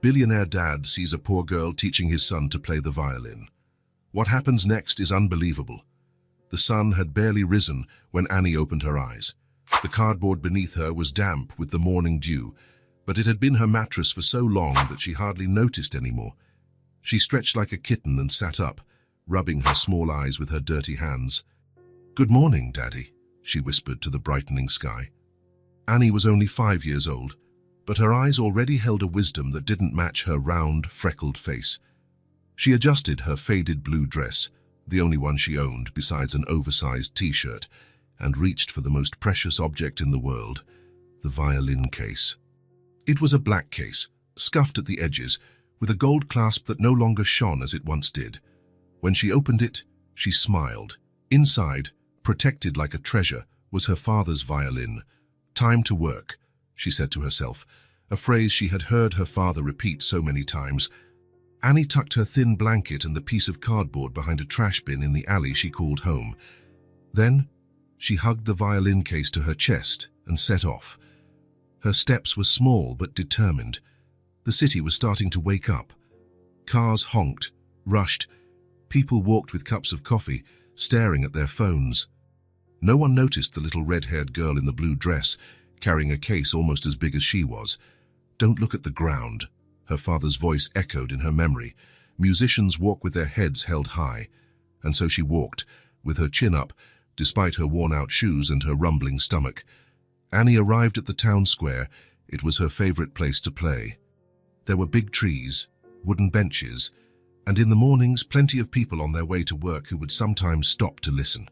Billionaire dad sees a poor girl teaching his son to play the violin. What happens next is unbelievable. The sun had barely risen when Annie opened her eyes. The cardboard beneath her was damp with the morning dew, but it had been her mattress for so long that she hardly noticed anymore. She stretched like a kitten and sat up, rubbing her small eyes with her dirty hands. "Good morning, Daddy," she whispered to the brightening sky. Annie was only 5 years old, but her eyes already held a wisdom that didn't match her round, freckled face. She adjusted her faded blue dress, the only one she owned besides an oversized t-shirt, and reached for the most precious object in the world, the violin case. It was a black case, scuffed at the edges, with a gold clasp that no longer shone as it once did. When she opened it, she smiled. Inside, protected like a treasure, was her father's violin. "Time to work," she said to herself, a phrase she had heard her father repeat so many times. Annie tucked her thin blanket and the piece of cardboard behind a trash bin in the alley she called home. Then, she hugged the violin case to her chest and set off. Her steps were small but determined. The city was starting to wake up. Cars honked, rushed. People walked with cups of coffee, staring at their phones. No one noticed the little red-haired girl in the blue dress, carrying a case almost as big as she was. "Don't look at the ground," her father's voice echoed in her memory. Musicians walk with their heads held high. And so she walked, with her chin up, despite her worn-out shoes and her rumbling stomach. Annie arrived at the town square. It was her favorite place to play. There were big trees, wooden benches, and in the mornings plenty of people on their way to work who would sometimes stop to listen.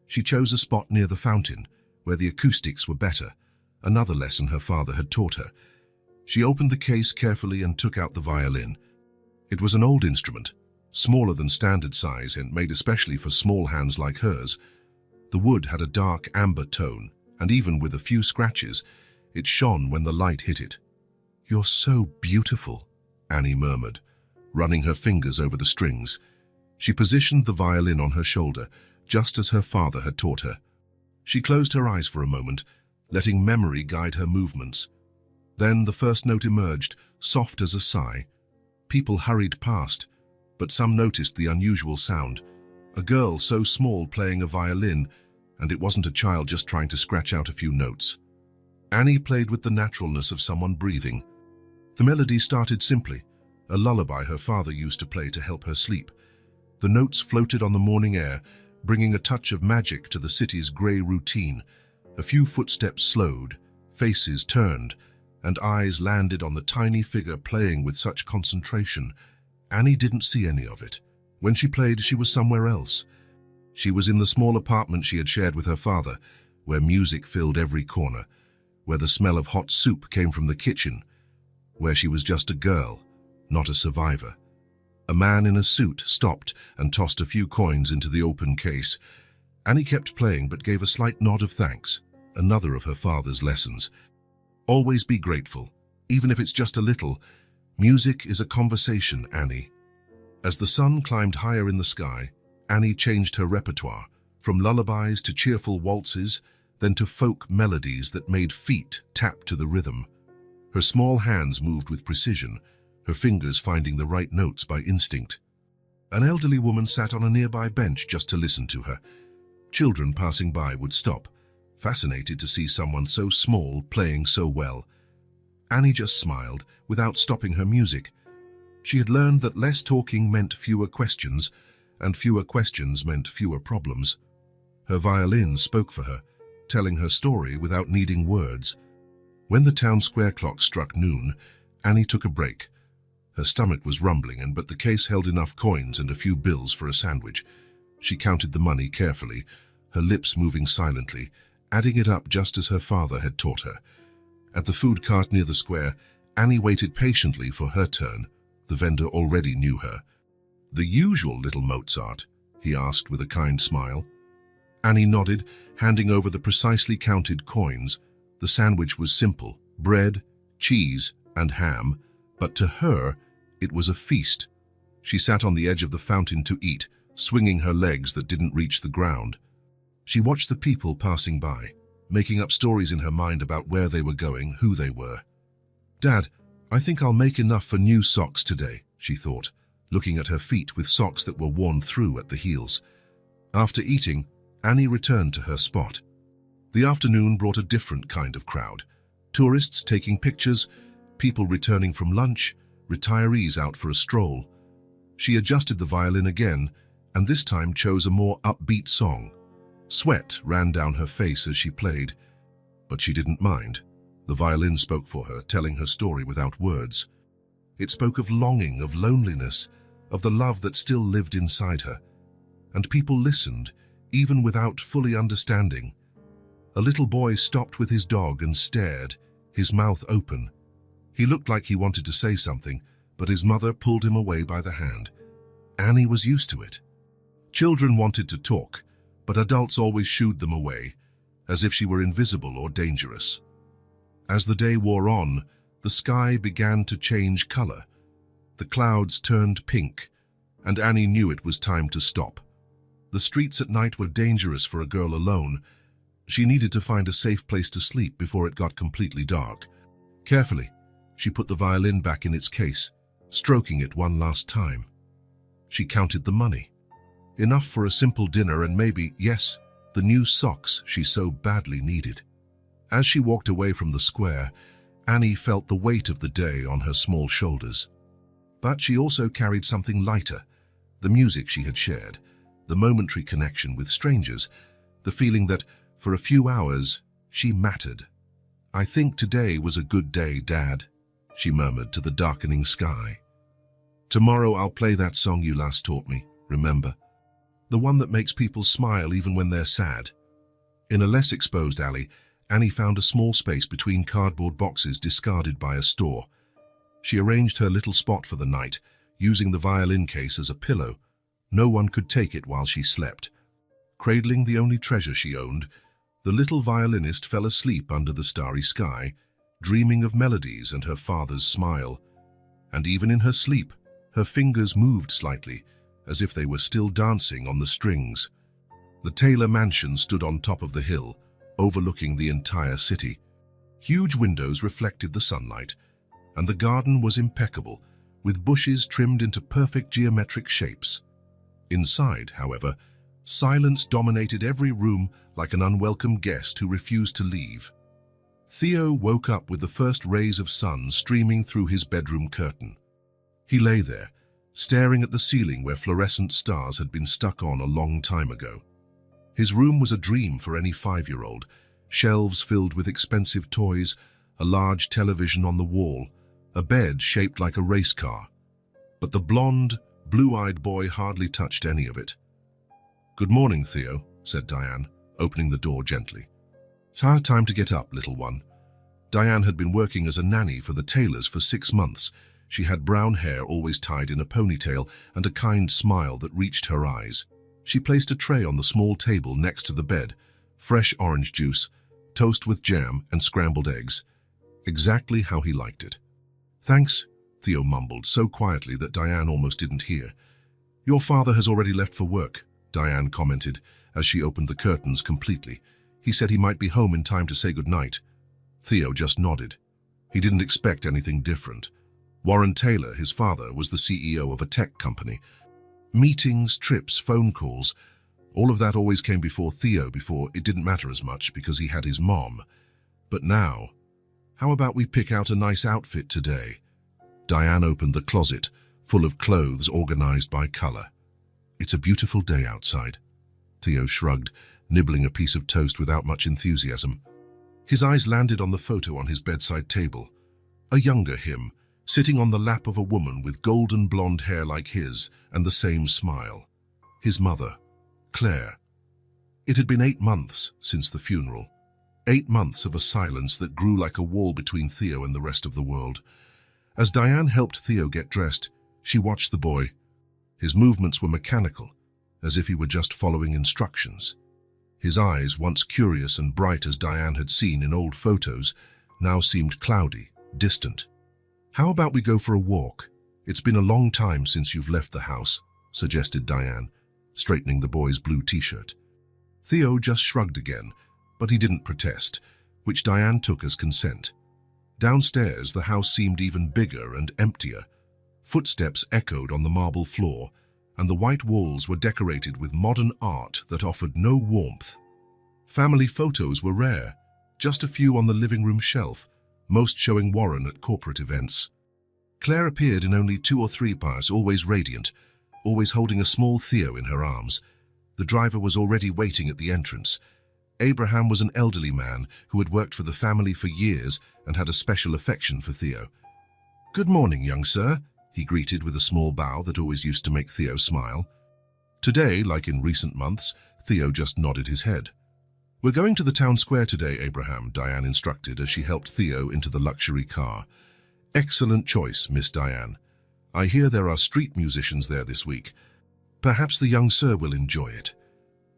She chose a spot near the fountain, where the acoustics were better, another lesson her father had taught her. She opened the case carefully and took out the violin. It was an old instrument, smaller than standard size and made especially for small hands like hers. The wood had a dark amber tone, and even with a few scratches, it shone when the light hit it. "You're so beautiful," Annie murmured, running her fingers over the strings. She positioned the violin on her shoulder, just as her father had taught her. She closed her eyes for a moment, letting memory guide her movements. Then the first note emerged, soft as a sigh. People hurried past, but some noticed the unusual sound. A girl so small playing a violin, and it wasn't a child just trying to scratch out a few notes. Annie played with the naturalness of someone breathing. The melody started simply, a lullaby her father used to play to help her sleep. The notes floated on the morning air, bringing a touch of magic to the city's grey routine. A few footsteps slowed, faces turned, and eyes landed on the tiny figure playing with such concentration. Annie didn't see any of it. When she played, she was somewhere else. She was in the small apartment she had shared with her father, where music filled every corner, where the smell of hot soup came from the kitchen, where she was just a girl, not a survivor. A man in a suit stopped and tossed a few coins into the open case. Annie kept playing but gave a slight nod of thanks, another of her father's lessons. Always be grateful, even if it's just a little. Music is a conversation, Annie. As the sun climbed higher in the sky, Annie changed her repertoire, from lullabies to cheerful waltzes, then to folk melodies that made feet tap to the rhythm. Her small hands moved with precision, her fingers finding the right notes by instinct. An elderly woman sat on a nearby bench just to listen to her. Children passing by would stop, fascinated to see someone so small playing so well. Annie just smiled, without stopping her music. She had learned that less talking meant fewer questions, and fewer questions meant fewer problems. Her violin spoke for her, telling her story without needing words. When the town square clock struck noon, Annie took a break. Her stomach was rumbling, but the case held enough coins and a few bills for a sandwich. She counted the money carefully, her lips moving silently, adding it up just as her father had taught her. At the food cart near the square, Annie waited patiently for her turn. The vendor already knew her. "The usual little Mozart?" he asked with a kind smile. Annie nodded, handing over the precisely counted coins. The sandwich was simple, bread, cheese, and ham, but to her, it was a feast. She sat on the edge of the fountain to eat, swinging her legs that didn't reach the ground. She watched the people passing by, making up stories in her mind about where they were going, who they were. "Dad, I think I'll make enough for new socks today, she thought, looking at her feet with socks that were worn through at the heels. After eating, Annie returned to her spot. The afternoon brought a different kind of crowd. Tourists taking pictures, people returning from lunch, retirees out for a stroll. She adjusted the violin again, and this time chose a more upbeat song. Sweat ran down her face as she played, but she didn't mind. The violin spoke for her, telling her story without words. It spoke of longing, of loneliness, of the love that still lived inside her. And people listened, even without fully understanding. A little boy stopped with his dog and stared, his mouth open. He looked like he wanted to say something, but his mother pulled him away by the hand. Annie was used to it. Children wanted to talk, but adults always shooed them away, as if she were invisible or dangerous. As the day wore on, the sky began to change color. The clouds turned pink, and Annie knew it was time to stop. The streets at night were dangerous for a girl alone. She needed to find a safe place to sleep before it got completely dark. Carefully, she put the violin back in its case, stroking it one last time. She counted the money. Enough for a simple dinner and maybe, yes, the new socks she so badly needed. As she walked away from the square, Annie felt the weight of the day on her small shoulders. But she also carried something lighter, the music she had shared, the momentary connection with strangers, the feeling that, for a few hours, she mattered. "I think today was a good day, Dad," she murmured to the darkening sky. "Tomorrow I'll play that song you last taught me, remember? The one that makes people smile even when they're sad." In a less exposed alley, Annie found a small space between cardboard boxes discarded by a store. She arranged her little spot for the night, using the violin case as a pillow. No one could take it while she slept. Cradling the only treasure she owned, the little violinist fell asleep under the starry sky, dreaming of melodies and her father's smile. And even in her sleep, her fingers moved slightly, as if they were still dancing on the strings. The Taylor mansion stood on top of the hill, overlooking the entire city. Huge windows reflected the sunlight, and the garden was impeccable, with bushes trimmed into perfect geometric shapes. Inside, however, silence dominated every room like an unwelcome guest who refused to leave. Theo woke up with the first rays of sun streaming through his bedroom curtain. He lay there, staring at the ceiling where fluorescent stars had been stuck on a long time ago. His room was a dream for any 5-year-old, shelves filled with expensive toys, a large television on the wall, a bed shaped like a race car. But the blonde, blue-eyed boy hardly touched any of it. "Good morning, Theo," said Diane, opening the door gently. "It's time to get up, little one." Diane had been working as a nanny for the Taylors for 6 months. She had brown hair always tied in a ponytail and a kind smile that reached her eyes. She placed a tray on the small table next to the bed, fresh orange juice, toast with jam and scrambled eggs, exactly how he liked it. "Thanks," Theo mumbled so quietly that Diane almost didn't hear. "Your father has already left for work," Diane commented as she opened the curtains completely. "He said he might be home in time to say goodnight." Theo just nodded. He didn't expect anything different. Warren Taylor, his father, was the CEO of a tech company. Meetings, trips, phone calls, all of that always came before Theo. Before, it didn't matter as much because he had his mom. But now, how about we pick out a nice outfit today? Diane opened the closet, full of clothes organized by color. "It's a beautiful day outside." Theo shrugged, nibbling a piece of toast without much enthusiasm. His eyes landed on the photo on his bedside table. A younger him, sitting on the lap of a woman with golden blonde hair like his and the same smile. His mother, Claire. It had been 8 months since the funeral. 8 months of a silence that grew like a wall between Theo and the rest of the world. As Diane helped Theo get dressed, she watched the boy. His movements were mechanical, as if he were just following instructions. His eyes, once curious and bright as Diane had seen in old photos, now seemed cloudy, distant. "How about we go for a walk? It's been a long time since you've left the house," suggested Diane, straightening the boy's blue t-shirt. Theo just shrugged again, but he didn't protest, which Diane took as consent. Downstairs, the house seemed even bigger and emptier. Footsteps echoed on the marble floor, and the white walls were decorated with modern art that offered no warmth. Family photos were rare, just a few on the living room shelf, most showing Warren at corporate events. Claire appeared in only 2 or 3 parts, always radiant, always holding a small Theo in her arms. The driver was already waiting at the entrance. Abraham was an elderly man who had worked for the family for years and had a special affection for Theo. "Good morning, young sir," he greeted with a small bow that always used to make Theo smile. Today, like in recent months, Theo just nodded his head. "We're going to the town square today, Abraham," Diane instructed as she helped Theo into the luxury car. "Excellent choice, Miss Diane. I hear there are street musicians there this week. Perhaps the young sir will enjoy it."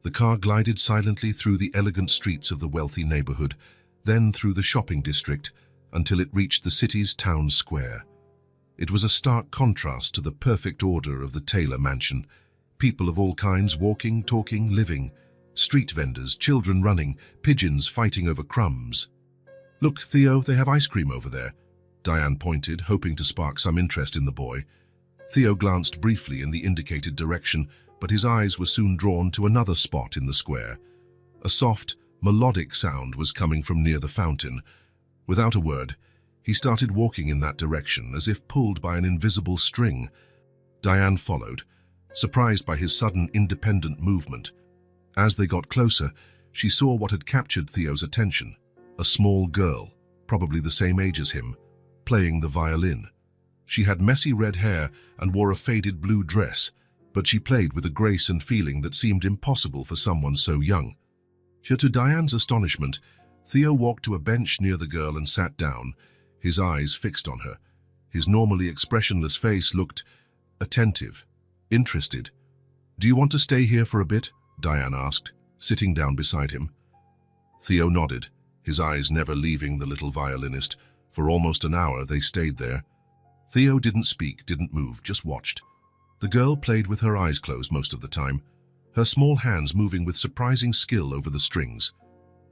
The car glided silently through the elegant streets of the wealthy neighborhood, then through the shopping district, until it reached the city's town square. It was a stark contrast to the perfect order of the Taylor mansion. People of all kinds walking, talking, living. Street vendors, children running, pigeons fighting over crumbs. "Look, Theo, they have ice cream over there," Diane pointed, hoping to spark some interest in the boy. Theo glanced briefly in the indicated direction, but his eyes were soon drawn to another spot in the square. A soft, melodic sound was coming from near the fountain. Without a word, he started walking in that direction as if pulled by an invisible string. Diane followed, surprised by his sudden independent movement. As they got closer, she saw what had captured Theo's attention: a small girl, probably the same age as him, playing the violin. She had messy red hair and wore a faded blue dress, but she played with a grace and feeling that seemed impossible for someone so young. Yet to Diane's astonishment, Theo walked to a bench near the girl and sat down, his eyes fixed on her. His normally expressionless face looked attentive, interested. "Do you want to stay here for a bit?" Diane asked, sitting down beside him. Theo nodded, his eyes never leaving the little violinist. For almost an hour they stayed there. Theo didn't speak, didn't move, just watched. The girl played with her eyes closed most of the time, her small hands moving with surprising skill over the strings.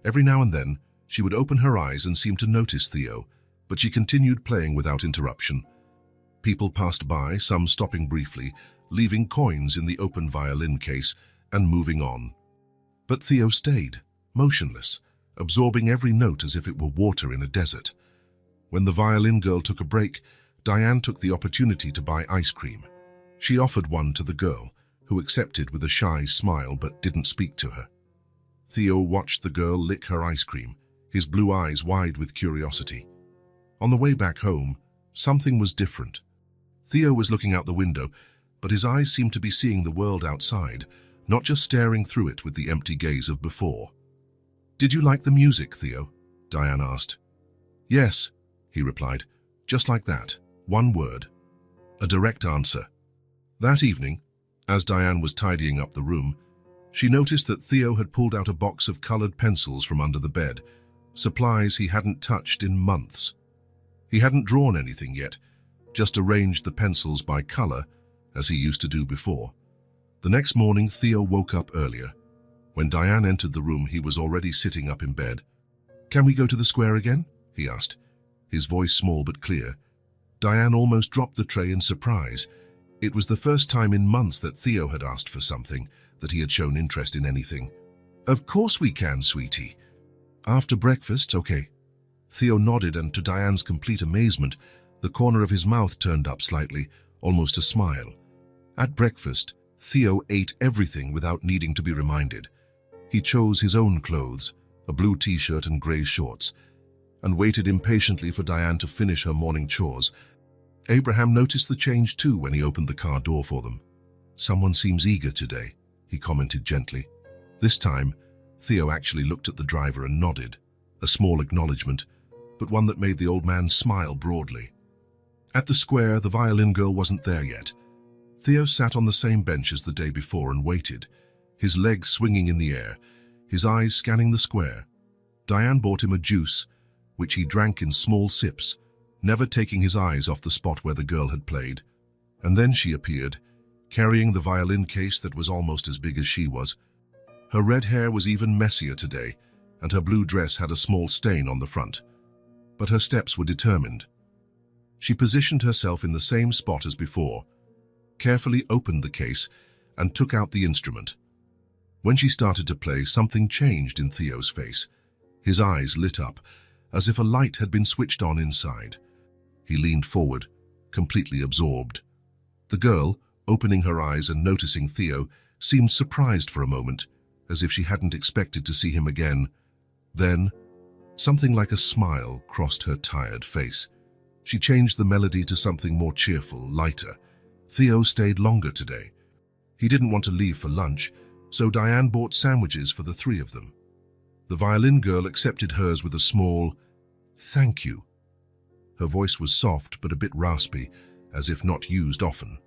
Every now and then, she would open her eyes and seem to notice Theo, but she continued playing without interruption. People passed by, some stopping briefly, leaving coins in the open violin case, and moving on. But Theo stayed, motionless, absorbing every note as if it were water in a desert. When the violin girl took a break, Diane took the opportunity to buy ice cream. She offered one to the girl, who accepted with a shy smile but didn't speak to her. Theo watched the girl lick her ice cream, his blue eyes wide with curiosity. On the way back home, something was different. Theo was looking out the window, but his eyes seemed to be seeing the world outside, not just staring through it with the empty gaze of before. "Did you like the music, Theo?" Diane asked. "Yes," he replied, just like that, one word. A direct answer. That evening, as Diane was tidying up the room, she noticed that Theo had pulled out a box of colored pencils from under the bed, supplies he hadn't touched in months. He hadn't drawn anything yet, just arranged the pencils by color, as he used to do before. The next morning, Theo woke up earlier. When Diane entered the room, he was already sitting up in bed. "Can we go to the square again?" he asked, his voice small but clear. Diane almost dropped the tray in surprise. It was the first time in months that Theo had asked for something, that he had shown interest in anything. "Of course we can, sweetie. After breakfast, okay." Theo nodded, and to Diane's complete amazement, the corner of his mouth turned up slightly, almost a smile. At breakfast, Theo ate everything without needing to be reminded. He chose his own clothes, a blue t-shirt and gray shorts, and waited impatiently for Diane to finish her morning chores. Abraham noticed the change too when he opened the car door for them. "Someone seems eager today," he commented gently. This time, Theo actually looked at the driver and nodded, a small acknowledgement, but one that made the old man smile broadly. At the square, the violin girl wasn't there yet. Theo sat on the same bench as the day before and waited, his legs swinging in the air, his eyes scanning the square. Diane bought him a juice, which he drank in small sips, never taking his eyes off the spot where the girl had played. And then she appeared, carrying the violin case that was almost as big as she was. Her red hair was even messier today, and her blue dress had a small stain on the front. but her steps were determined. She positioned herself in the same spot as before, carefully opened the case, and took out the instrument. When she started to play, something changed in Theo's face. His eyes lit up, as if a light had been switched on inside. He leaned forward, completely absorbed. The girl, opening her eyes and noticing Theo, seemed surprised for a moment, as if she hadn't expected to see him again. Then, something like a smile crossed her tired face. She changed the melody to something more cheerful, lighter. Theo stayed longer today. He didn't want to leave for lunch, so Diane bought sandwiches for the three of them. The violin girl accepted hers with a small, "Thank you." Her voice was soft but a bit raspy, as if not used often.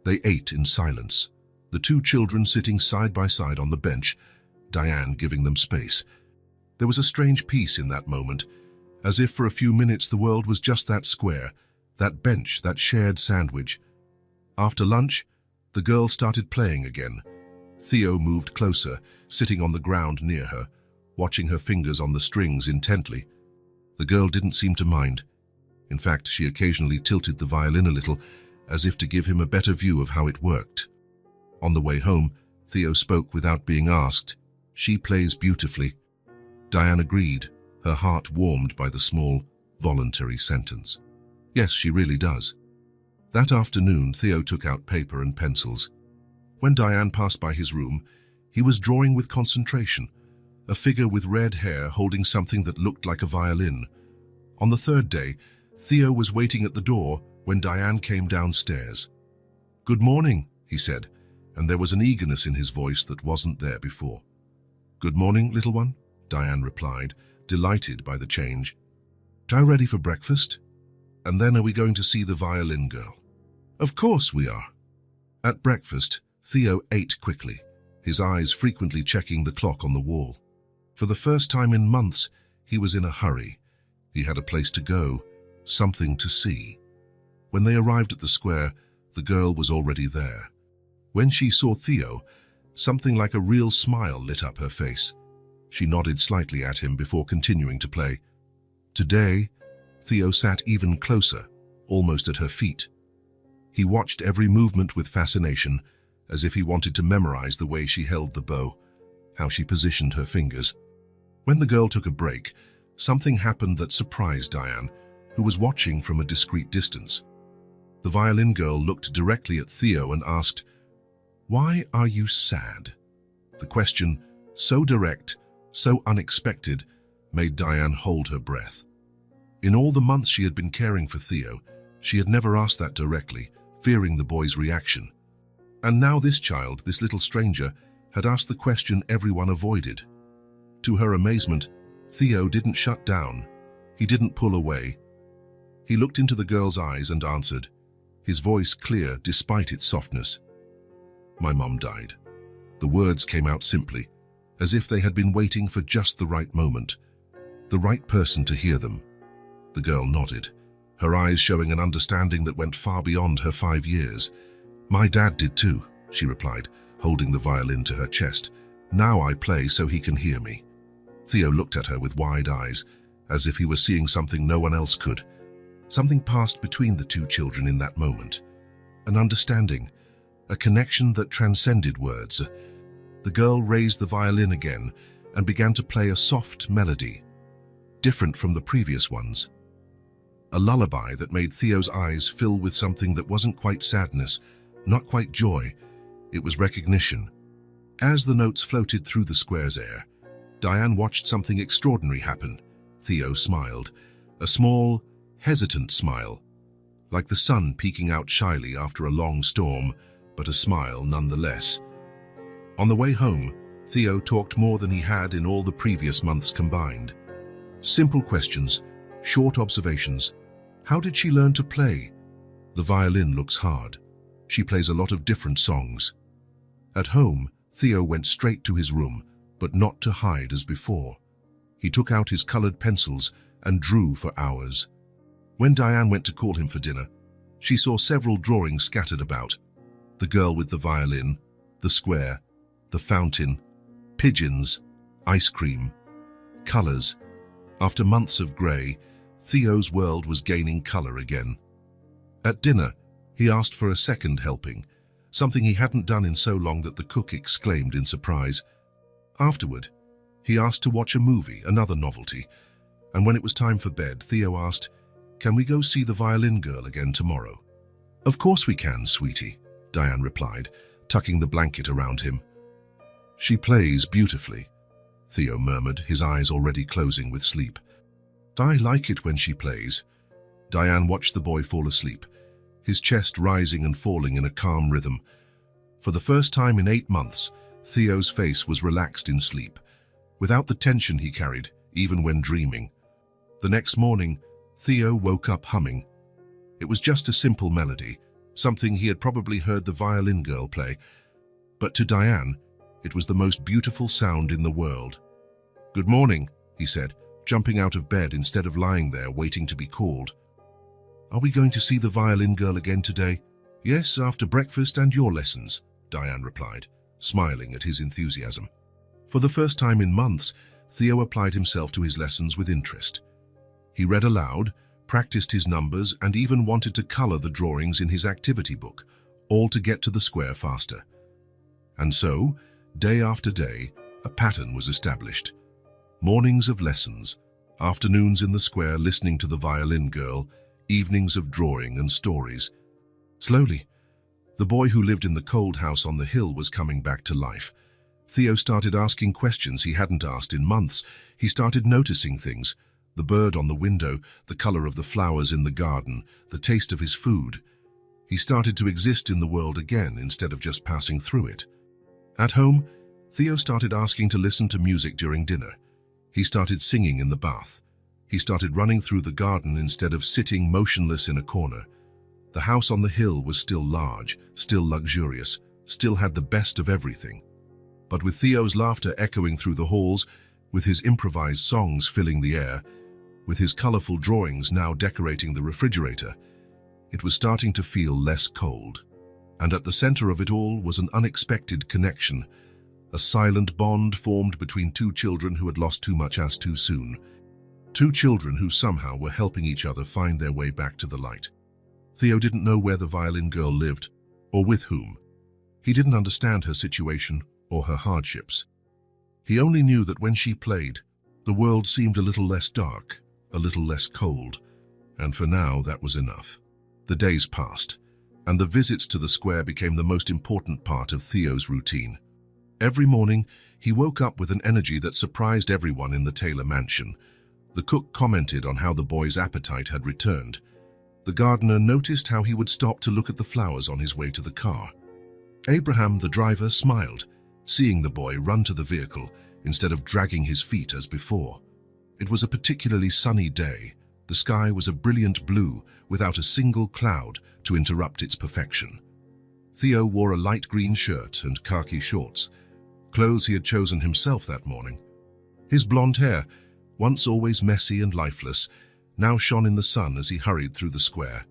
They ate in silence, the two children sitting side by side on the bench, Diane giving them space. There was a strange peace in that moment, as if for a few minutes the world was just that square, that bench, that shared sandwich. After lunch, the girl started playing again. Theo moved closer, sitting on the ground near her, watching her fingers on the strings intently. The girl didn't seem to mind. In fact, she occasionally tilted the violin a little, as if to give him a better view of how it worked. On the way home, Theo spoke without being asked. "She plays beautifully." Diane agreed, her heart warmed by the small, voluntary sentence. "Yes, she really does." That afternoon, Theo took out paper and pencils. When Diane passed by his room, he was drawing with concentration, a figure with red hair holding something that looked like a violin. On the third day, Theo was waiting at the door when Diane came downstairs. "Good morning," he said, and there was an eagerness in his voice that wasn't there before. "Good morning, little one," Diane replied, delighted by the change. "Are you ready for breakfast? And then are we going to see the violin girl?" "Of course we are." At breakfast, Theo ate quickly, his eyes frequently checking the clock on the wall. For the first time in months, he was in a hurry. He had a place to go, something to see. When they arrived at the square, the girl was already there. When she saw Theo, something like a real smile lit up her face. She nodded slightly at him before continuing to play. Today, Theo sat even closer, almost at her feet. He watched every movement with fascination, as if he wanted to memorize the way she held the bow, how she positioned her fingers. When the girl took a break, something happened that surprised Diane, who was watching from a discreet distance. The violin girl looked directly at Theo and asked, "Why are you sad?" The question, so direct, so unexpected, made Diane hold her breath. In all the months she had been caring for Theo, she had never asked that directly, fearing the boy's reaction. And now this child, this little stranger, had asked the question everyone avoided. To her amazement, Theo didn't shut down. He didn't pull away. He looked into the girl's eyes and answered, his voice clear despite its softness. "My mom died." The words came out simply, as if they had been waiting for just the right moment, the right person to hear them. The girl nodded, her eyes showing an understanding that went far beyond her 5 years. "My dad did too," she replied, holding the violin to her chest. "Now I play so he can hear me." Theo looked at her with wide eyes, as if he were seeing something no one else could. Something passed between the two children in that moment. An understanding, a connection that transcended words. The girl raised the violin again and began to play a soft melody, different from the previous ones. A lullaby that made Theo's eyes fill with something that wasn't quite sadness, not quite joy. It was recognition. As the notes floated through the square's air, Diane watched something extraordinary happen. Theo smiled, a small, hesitant smile, like the sun peeking out shyly after a long storm, but a smile nonetheless. On the way home, Theo talked more than he had in all the previous months combined. Simple questions, short observations. How did she learn to play? The violin looks hard. She plays a lot of different songs. At home, Theo went straight to his room, but not to hide as before. He took out his colored pencils and drew for hours. When Diane went to call him for dinner, she saw several drawings scattered about. The girl with the violin, the square, the fountain, pigeons, ice cream, colors. After months of gray, Theo's world was gaining color again. At dinner, he asked for a second helping, something he hadn't done in so long that the cook exclaimed in surprise. Afterward, he asked to watch a movie, another novelty, and when it was time for bed, Theo asked, "Can we go see the Violin Girl again tomorrow?" "Of course we can, sweetie," Diane replied, tucking the blanket around him. "She plays beautifully," Theo murmured, his eyes already closing with sleep. "I like it when she plays." Diane watched the boy fall asleep, his chest rising and falling in a calm rhythm. For the first time in 8 months, Theo's face was relaxed in sleep, without the tension he carried, even when dreaming. The next morning, Theo woke up humming. It was just a simple melody, something he had probably heard the Violin Girl play, but to Diane, it was the most beautiful sound in the world. "Good morning," he said, jumping out of bed instead of lying there waiting to be called. "Are we going to see the Violin Girl again today?" "Yes, after breakfast and your lessons," Diane replied, smiling at his enthusiasm. For the first time in months, Theo applied himself to his lessons with interest. He read aloud, practiced his numbers, and even wanted to color the drawings in his activity book, all to get to the square faster. And so, day after day, a pattern was established. Mornings of lessons, afternoons in the square listening to the Violin Girl, evenings of drawing and stories. Slowly, the boy who lived in the cold house on the hill was coming back to life. Theo started asking questions he hadn't asked in months. He started noticing things: the bird on the window, the color of the flowers in the garden, the taste of his food. He started to exist in the world again instead of just passing through it. At home, Theo started asking to listen to music during dinner. He started singing in the bath. He started running through the garden instead of sitting motionless in a corner. The house on the hill was still large, still luxurious, still had the best of everything. But with Theo's laughter echoing through the halls, with his improvised songs filling the air, with his colorful drawings now decorating the refrigerator, it was starting to feel less cold. And at the center of it all was an unexpected connection, a silent bond formed between two children who had lost too much as too soon. Two children who somehow were helping each other find their way back to the light. Theo didn't know where the Violin Girl lived, or with whom. He didn't understand her situation or her hardships. He only knew that when she played, the world seemed a little less dark, a little less cold, and for now that was enough. The days passed, and the visits to the square became the most important part of Theo's routine. Every morning, he woke up with an energy that surprised everyone in the Taylor mansion. The cook commented on how the boy's appetite had returned. The gardener noticed how he would stop to look at the flowers on his way to the car. Abraham, the driver, smiled, seeing the boy run to the vehicle instead of dragging his feet as before. It was a particularly sunny day. The sky was a brilliant blue without a single cloud to interrupt its perfection. Theo wore a light green shirt and khaki shorts, clothes he had chosen himself that morning. His blonde hair, once always messy and lifeless, now shone in the sun as he hurried through the square.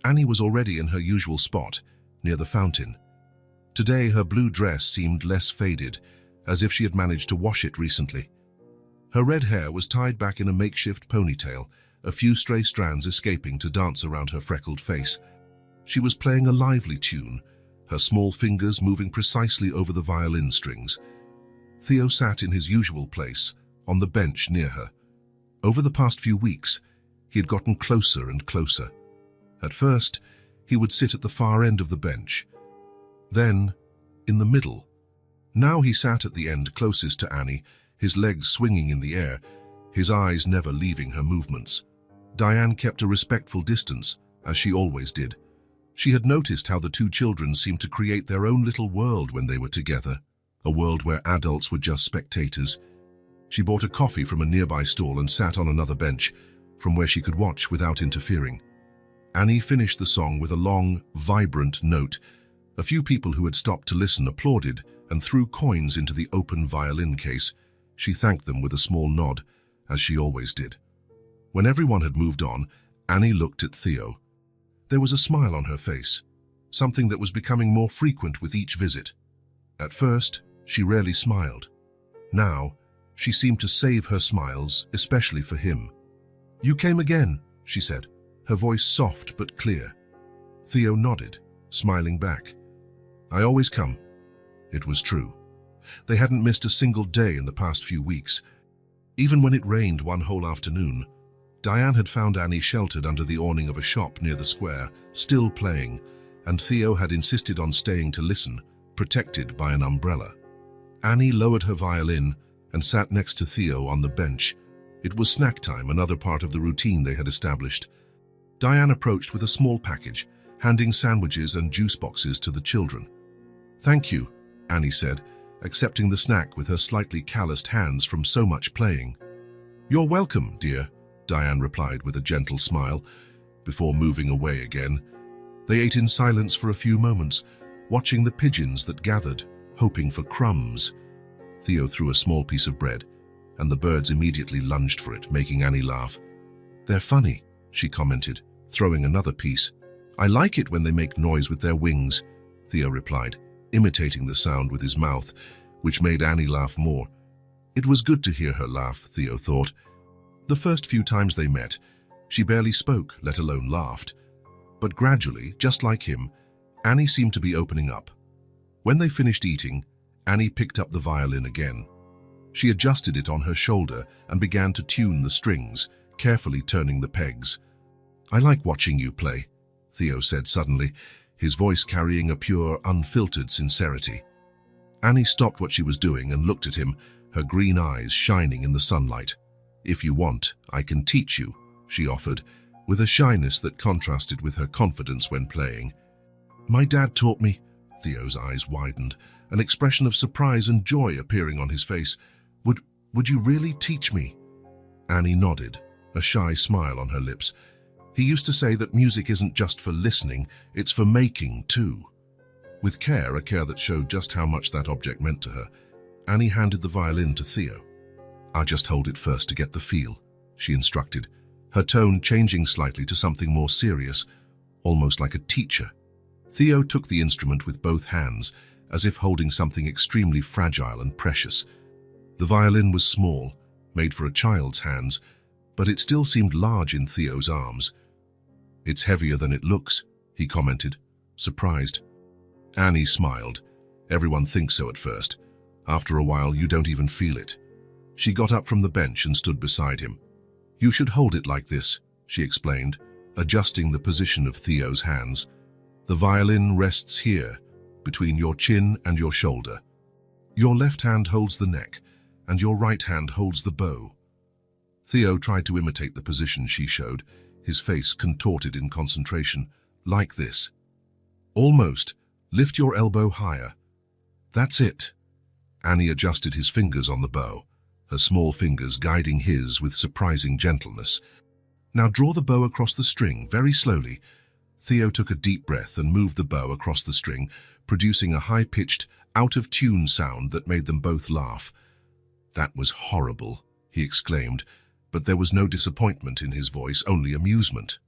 Annie was already in her usual spot, near the fountain. Today her blue dress seemed less faded, as if she had managed to wash it recently. Her red hair was tied back in a makeshift ponytail, a few stray strands escaping to dance around her freckled face. She was playing a lively tune, her small fingers moving precisely over the violin strings. Theo sat in his usual place, on the bench near her. Over the past few weeks, he had gotten closer and closer. At first, he would sit at the far end of the bench, then in the middle. Now he sat at the end closest to Annie, his legs swinging in the air, his eyes never leaving her movements. Diane kept a respectful distance, as she always did. She had noticed how the two children seemed to create their own little world when they were together, a world where adults were just spectators. She bought a coffee from a nearby stall and sat on another bench, from where she could watch without interfering. Annie finished the song with a long, vibrant note. A few people who had stopped to listen applauded and threw coins into the open violin case. She thanked them with a small nod, as she always did. When everyone had moved on, Annie looked at Theo. There was a smile on her face, something that was becoming more frequent with each visit. At first, she rarely smiled. Now, she seemed to save her smiles, especially for him. "You came again," she said, her voice soft but clear. Theo nodded, smiling back. "I always come." It was true. They hadn't missed a single day in the past few weeks. Even when it rained one whole afternoon, Diane had found Annie sheltered under the awning of a shop near the square, still playing, and Theo had insisted on staying to listen, protected by an umbrella. Annie lowered her violin and sat next to Theo on the bench. It was snack time, another part of the routine they had established. Diane approached with a small package, handing sandwiches and juice boxes to the children. "Thank you," Annie said, accepting the snack with her slightly calloused hands from so much playing. "You're welcome, dear," Diane replied with a gentle smile, before moving away again. They ate in silence for a few moments, watching the pigeons that gathered, hoping for crumbs. Theo threw a small piece of bread, and the birds immediately lunged for it, making Annie laugh. "They're funny," she commented, throwing another piece. "I like it when they make noise with their wings," Theo replied, imitating the sound with his mouth, which made Annie laugh more. It was good to hear her laugh, Theo thought. The first few times they met, she barely spoke, let alone laughed. But gradually, just like him, Annie seemed to be opening up. When they finished eating, Annie picked up the violin again. She adjusted it on her shoulder and began to tune the strings, carefully turning the pegs. "I like watching you play," Theo said suddenly, his voice carrying a pure, unfiltered sincerity. Annie stopped what she was doing and looked at him, her green eyes shining in the sunlight. "If you want, I can teach you," she offered, with a shyness that contrasted with her confidence when playing. "My dad taught me." Theo's eyes widened, an expression of surprise and joy appearing on his face. Would you really teach me?" Annie nodded, a shy smile on her lips. "He used to say that music isn't just for listening, it's for making too." With care, a care that showed just how much that object meant to her, Annie handed the violin to Theo. "I'll just hold it first to get the feel," she instructed, her tone changing slightly to something more serious, almost like a teacher. Theo took the instrument with both hands, as if holding something extremely fragile and precious. The violin was small, made for a child's hands, but it still seemed large in Theo's arms. "It's heavier than it looks," he commented, surprised. Annie smiled. "Everyone thinks so at first. After a while, you don't even feel it." She got up from the bench and stood beside him. "You should hold it like this," she explained, adjusting the position of Theo's hands. "The violin rests here, between your chin and your shoulder. Your left hand holds the neck, and your right hand holds the bow." Theo tried to imitate the position she showed, his face contorted in concentration. "Like this." "Almost. Lift your elbow higher." "That's it." Annie adjusted his fingers on the bow, her small fingers guiding his with surprising gentleness. "Now draw the bow across the string, very slowly." Theo took a deep breath and moved the bow across the string, producing a high-pitched, out-of-tune sound that made them both laugh. "That was horrible," he exclaimed, but there was no disappointment in his voice, only amusement.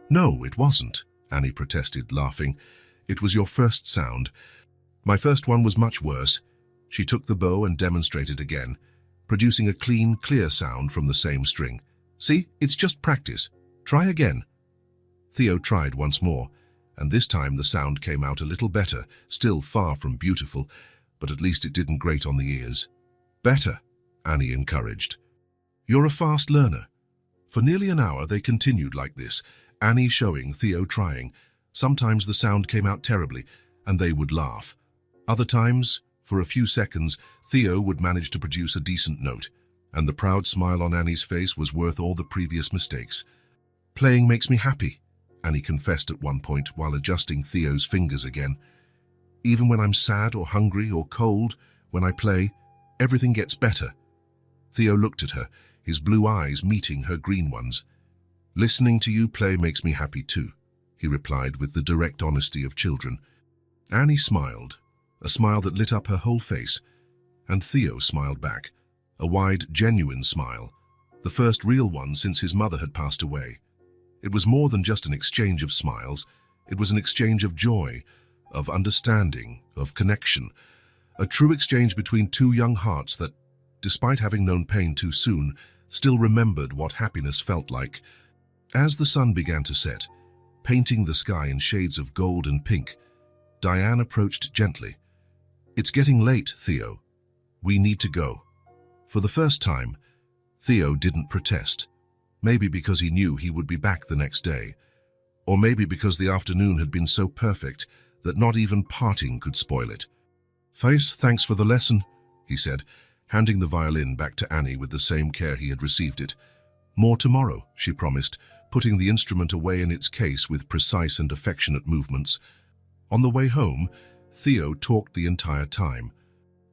"No, it wasn't," Annie protested, laughing. "It was your first sound. My first one was much worse." She took the bow and demonstrated again, producing a clean, clear sound from the same string. "See, it's just practice. Try again." Theo tried once more, and this time the sound came out a little better, still far from beautiful, but at least it didn't grate on the ears. "Better," Annie encouraged. "You're a fast learner." For nearly an hour they continued like this, Annie showing, Theo trying. Sometimes the sound came out terribly, and they would laugh. Other times, for a few seconds, Theo would manage to produce a decent note, and the proud smile on Annie's face was worth all the previous mistakes. "Playing makes me happy," Annie confessed at one point while adjusting Theo's fingers again. "Even when I'm sad or hungry or cold, when I play, everything gets better." Theo looked at her, his blue eyes meeting her green ones. "Listening to you play makes me happy too," he replied with the direct honesty of children. Annie smiled, a smile that lit up her whole face, and Theo smiled back, a wide, genuine smile, the first real one since his mother had passed away. It was more than just an exchange of smiles, it was an exchange of joy, of understanding, of connection, a true exchange between two young hearts that, despite having known pain too soon, still remembered what happiness felt like. As the sun began to set, painting the sky in shades of gold and pink, Diane approached gently. "It's getting late, Theo. We need to go." For the first time, Theo didn't protest. Maybe because he knew he would be back the next day, or maybe because the afternoon had been so perfect that not even parting could spoil it. Thanks for the lesson," he said, handing the violin back to Annie with the same care he had received it. "More tomorrow," she promised, putting the instrument away in its case with precise and affectionate movements. On the way home, Theo talked the entire time.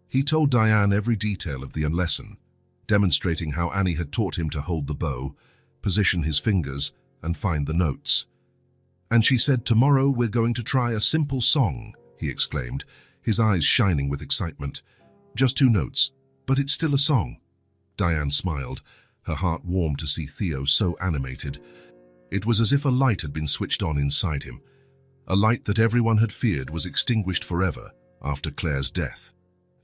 He told Diane every detail of the lesson, demonstrating how Annie had taught him to hold the bow, position his fingers, and find the notes. "And she said, 'Tomorrow we're going to try a simple song,'" he exclaimed, his eyes shining with excitement. "Just 2 notes, but it's still a song." Diane smiled, her heart warmed to see Theo so animated. It was as if a light had been switched on inside him, a light that everyone had feared was extinguished forever after Claire's death.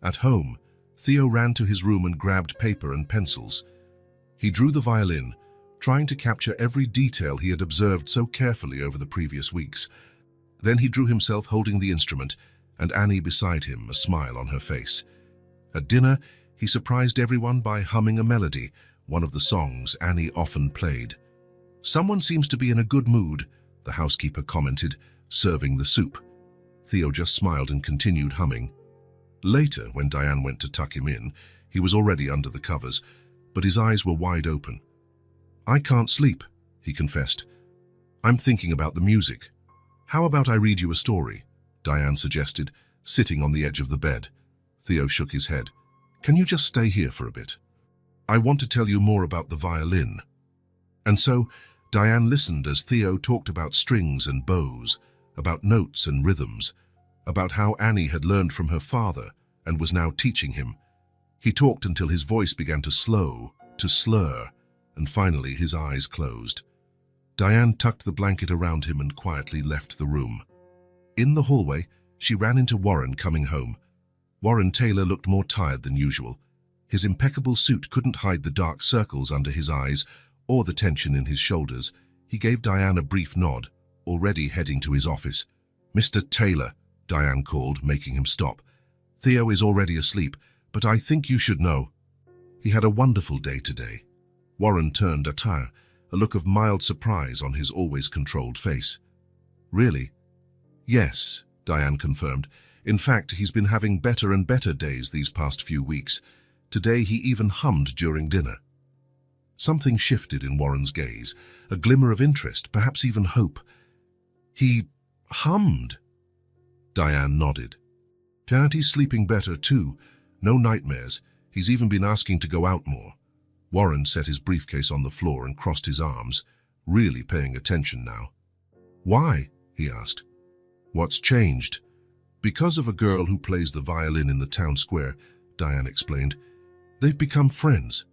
At home, Theo ran to his room and grabbed paper and pencils. He drew the violin, trying to capture every detail he had observed so carefully over the previous weeks. Then he drew himself holding the instrument, and Annie beside him, a smile on her face. At dinner, he surprised everyone by humming a melody, one of the songs Annie often played. "Someone seems to be in a good mood," the housekeeper commented, serving the soup. Theo just smiled and continued humming. Later, when Diane went to tuck him in, he was already under the covers, but his eyes were wide open. "I can't sleep," he confessed. "I'm thinking about the music." "How about I read you a story?" Diane suggested, sitting on the edge of the bed. Theo shook his head. "Can you just stay here for a bit? I want to tell you more about the violin." And so, Diane listened as Theo talked about strings and bows, about notes and rhythms, about how Annie had learned from her father and was now teaching him. He talked until his voice began to slow, to slur, and finally his eyes closed. Diane tucked the blanket around him and quietly left the room. In the hallway, she ran into Warren coming home. Warren Taylor looked more tired than usual. His impeccable suit couldn't hide the dark circles under his eyes or the tension in his shoulders. He gave Diane a brief nod, already heading to his office. "Mr. Taylor," Diane called, making him stop. "Theo is already asleep, but I think you should know. He had a wonderful day today." Warren turned a look of mild surprise on his always controlled face. "Really?" "Yes," Diane confirmed. "In fact, he's been having better and better days these past few weeks. Today he even hummed during dinner." Something shifted in Warren's gaze, a glimmer of interest, perhaps even hope. "He hummed?" Diane nodded. "He's sleeping better too. No nightmares. He's even been asking to go out more." Warren set his briefcase on the floor and crossed his arms, really paying attention now. "Why?" he asked. "What's changed?" "Because of a girl who plays the violin in the town square," Diane explained. "They've become friends.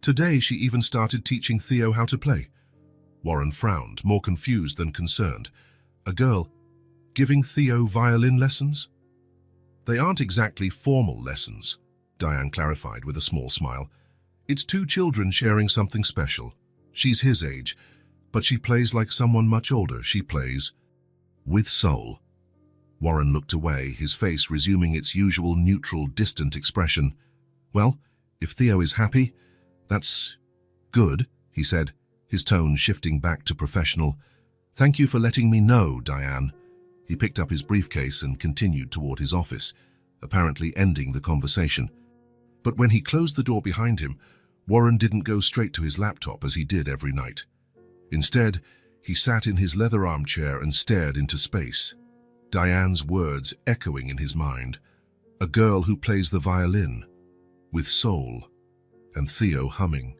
Today she even started teaching Theo how to play." Warren frowned, more confused than concerned. "A girl giving Theo violin lessons?" "They aren't exactly formal lessons," Diane clarified with a small smile. "It's 2 children sharing something special. She's his age, but she plays like someone much older. She plays with soul." Warren looked away, his face resuming its usual neutral, distant expression. "Well, if Theo is happy, that's good," he said, his tone shifting back to professional. "Thank you for letting me know, Diane." He picked up his briefcase and continued toward his office, apparently ending the conversation. But when he closed the door behind him, Warren didn't go straight to his laptop as he did every night. Instead, he sat in his leather armchair and stared into space, Diane's words echoing in his mind. A girl who plays the violin, with soul, and Theo humming.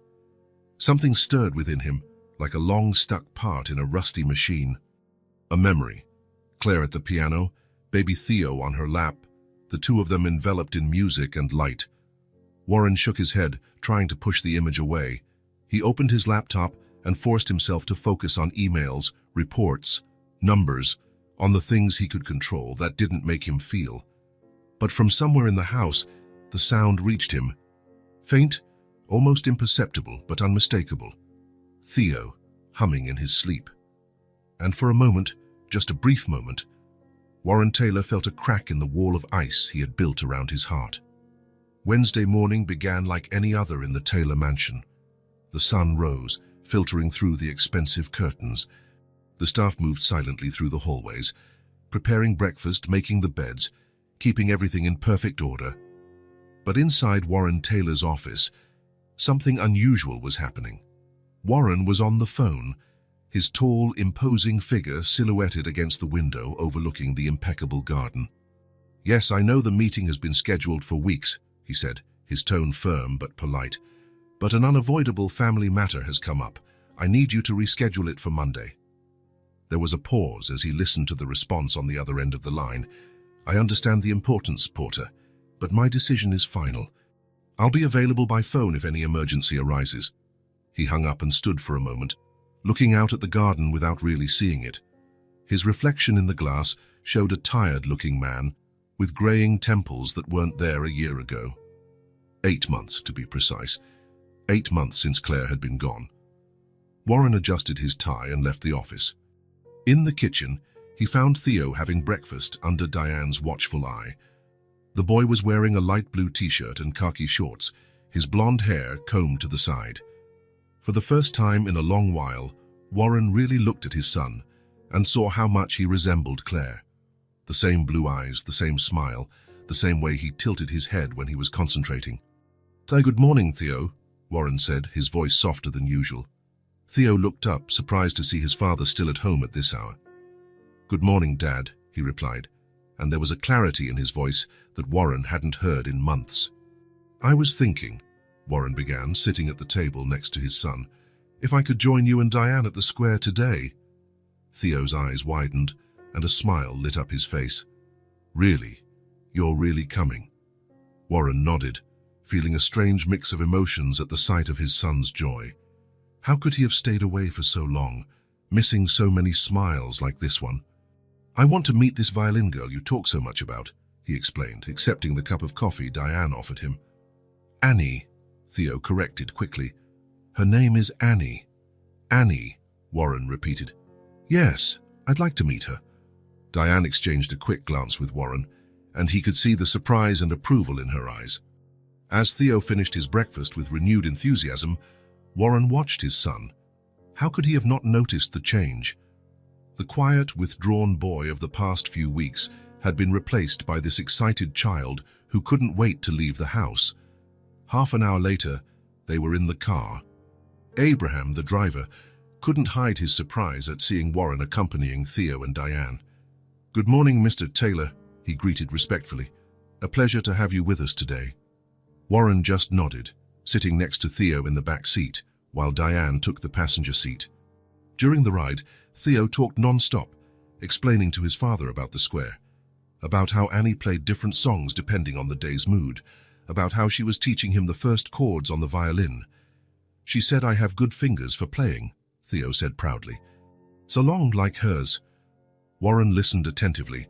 Something stirred within him, like a long-stuck part in a rusty machine. A memory. Claire at the piano, baby Theo on her lap, the 2 of them enveloped in music and light. Warren shook his head, trying to push the image away. He opened his laptop and forced himself to focus on emails, reports, numbers, on the things he could control that didn't make him feel. But from somewhere in the house, the sound reached him. Faint, almost imperceptible but unmistakable. Theo, humming in his sleep. And for a moment, just a brief moment, Warren Taylor felt a crack in the wall of ice he had built around his heart. Wednesday morning began like any other in the Taylor mansion. The sun rose, filtering through the expensive curtains. The staff moved silently through the hallways, preparing breakfast, making the beds, keeping everything in perfect order. But inside Warren Taylor's office, something unusual was happening. Warren was on the phone, his tall, imposing figure silhouetted against the window overlooking the impeccable garden. "Yes, I know the meeting has been scheduled for weeks," he said, his tone firm but polite. "But an unavoidable family matter has come up. I need you to reschedule it for Monday." There was a pause as he listened to the response on the other end of the line. "I understand the importance, Porter, but my decision is final. I'll be available by phone if any emergency arises." He hung up and stood for a moment, looking out at the garden without really seeing it. His reflection in the glass showed a tired-looking man with graying temples that weren't there a year ago. 8 months, to be precise. 8 months since Claire had been gone. Warren adjusted his tie and left the office. In the kitchen, he found Theo having breakfast under Diane's watchful eye. The boy was wearing a light blue t-shirt and khaki shorts, his blonde hair combed to the side. For the first time in a long while, Warren really looked at his son and saw how much he resembled Claire. The same blue eyes, the same smile, the same way he tilted his head when he was concentrating. "Good morning, Theo," Warren said, his voice softer than usual. Theo looked up, surprised to see his father still at home at this hour. "Good morning, Dad," he replied, and there was a clarity in his voice that Warren hadn't heard in months. "I was thinking," Warren began, sitting at the table next to his son, "if I could join you and Diane at the square today." Theo's eyes widened, and a smile lit up his face. "Really? You're really coming?" Warren nodded, feeling a strange mix of emotions at the sight of his son's joy. How could he have stayed away for so long, missing so many smiles like this one? "I want to meet this violin girl you talk so much about," he explained, accepting the cup of coffee Diane offered him. "Annie," Theo corrected quickly. "Her name is Annie." "Annie," Warren repeated. "Yes, I'd like to meet her." Diane exchanged a quick glance with Warren, and he could see the surprise and approval in her eyes. As Theo finished his breakfast with renewed enthusiasm, Warren watched his son. How could he have not noticed the change? The quiet, withdrawn boy of the past few weeks had been replaced by this excited child who couldn't wait to leave the house. Half an hour later, they were in the car. Abraham, the driver, couldn't hide his surprise at seeing Warren accompanying Theo and Diane. "Good morning, Mr. Taylor," he greeted respectfully. "A pleasure to have you with us today." Warren just nodded, sitting next to Theo in the back seat, while Diane took the passenger seat. During the ride, Theo talked non-stop, explaining to his father about the square, about how Annie played different songs depending on the day's mood, about how she was teaching him the first chords on the violin. "She said I have good fingers for playing," Theo said proudly. "So long like hers." Warren listened attentively,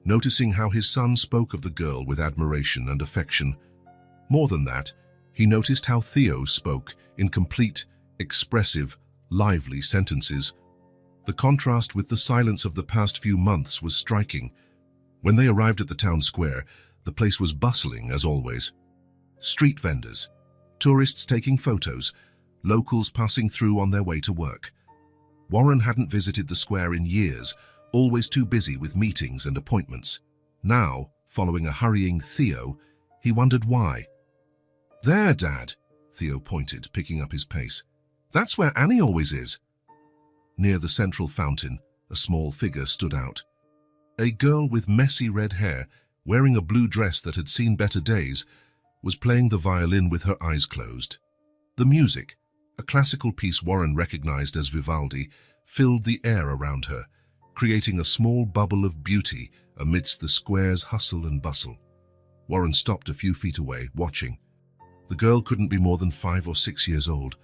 noticing how his son spoke of the girl with admiration and affection. More than that, he noticed how Theo spoke in complete, expressive, lively sentences. The contrast with the silence of the past few months was striking. When they arrived at the town square, the place was bustling as always. Street vendors, tourists taking photos, locals passing through on their way to work. Warren hadn't visited the square in years, always too busy with meetings and appointments. Now, following a hurrying Theo, he wondered why. "There, Dad," Theo pointed, picking up his pace. "That's where Annie always is." Near the central fountain, a small figure stood out. A girl with messy red hair, wearing a blue dress that had seen better days, was playing the violin with her eyes closed. The music, a classical piece Warren recognized as Vivaldi, filled the air around her, creating a small bubble of beauty amidst the square's hustle and bustle. Warren stopped a few feet away, watching. The girl couldn't be more than 5 or 6 years old,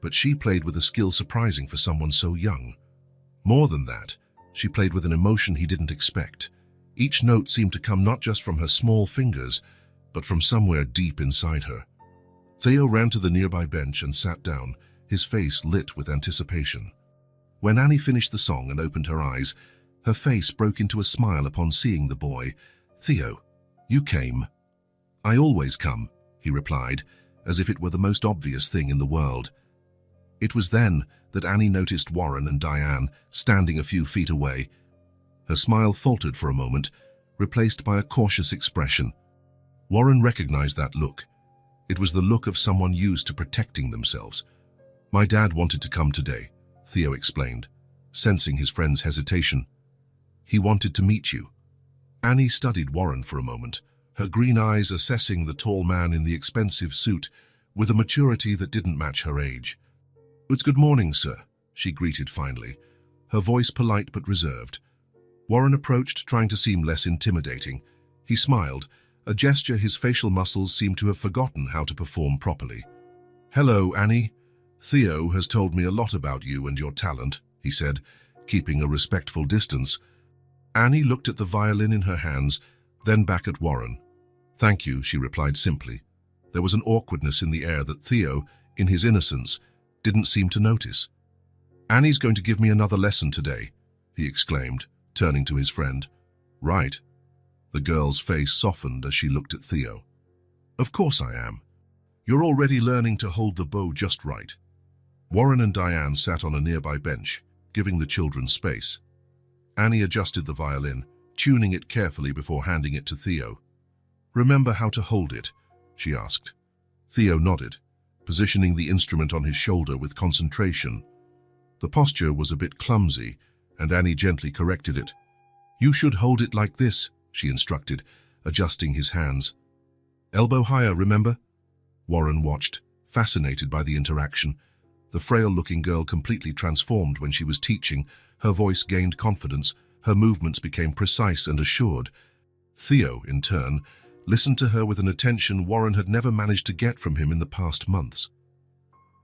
but she played with a skill surprising for someone so young. More than that, she played with an emotion he didn't expect. Each note seemed to come not just from her small fingers, but from somewhere deep inside her. Theo ran to the nearby bench and sat down, his face lit with anticipation. When Annie finished the song and opened her eyes, her face broke into a smile upon seeing the boy. "Theo, you came." "I always come," he replied, as if it were the most obvious thing in the world. It was then that Annie noticed Warren and Diane standing a few feet away. Her smile faltered for a moment, replaced by a cautious expression. Warren recognized that look. It was the look of someone used to protecting themselves. "My dad wanted to come today," Theo explained, sensing his friend's hesitation. "He wanted to meet you." Annie studied Warren for a moment, her green eyes assessing the tall man in the expensive suit with a maturity that didn't match her age. "It's good morning, sir," she greeted finally, her voice polite but reserved. Warren approached, trying to seem less intimidating. He smiled, a gesture his facial muscles seemed to have forgotten how to perform properly. "Hello, Annie. Theo has told me a lot about you and your talent," he said, keeping a respectful distance. Annie looked at the violin in her hands, then back at Warren. "Thank you," she replied simply. There was an awkwardness in the air that Theo, in his innocence, didn't seem to notice. "Annie's going to give me another lesson today," he exclaimed, turning to his friend. "Right." The girl's face softened as she looked at Theo. "Of course I am. You're already learning to hold the bow just right." Warren and Diane sat on a nearby bench, giving the children space. Annie adjusted the violin, tuning it carefully before handing it to Theo. "Remember how to hold it?" she asked. Theo nodded, positioning the instrument on his shoulder with concentration. The posture was a bit clumsy, and Annie gently corrected it. "You should hold it like this," she instructed, adjusting his hands. "Elbow higher, remember?" Warren watched, fascinated by the interaction. The frail-looking girl completely transformed when she was teaching. Her voice gained confidence, her movements became precise and assured. Theo, in turn, listened to her with an attention Warren had never managed to get from him in the past months.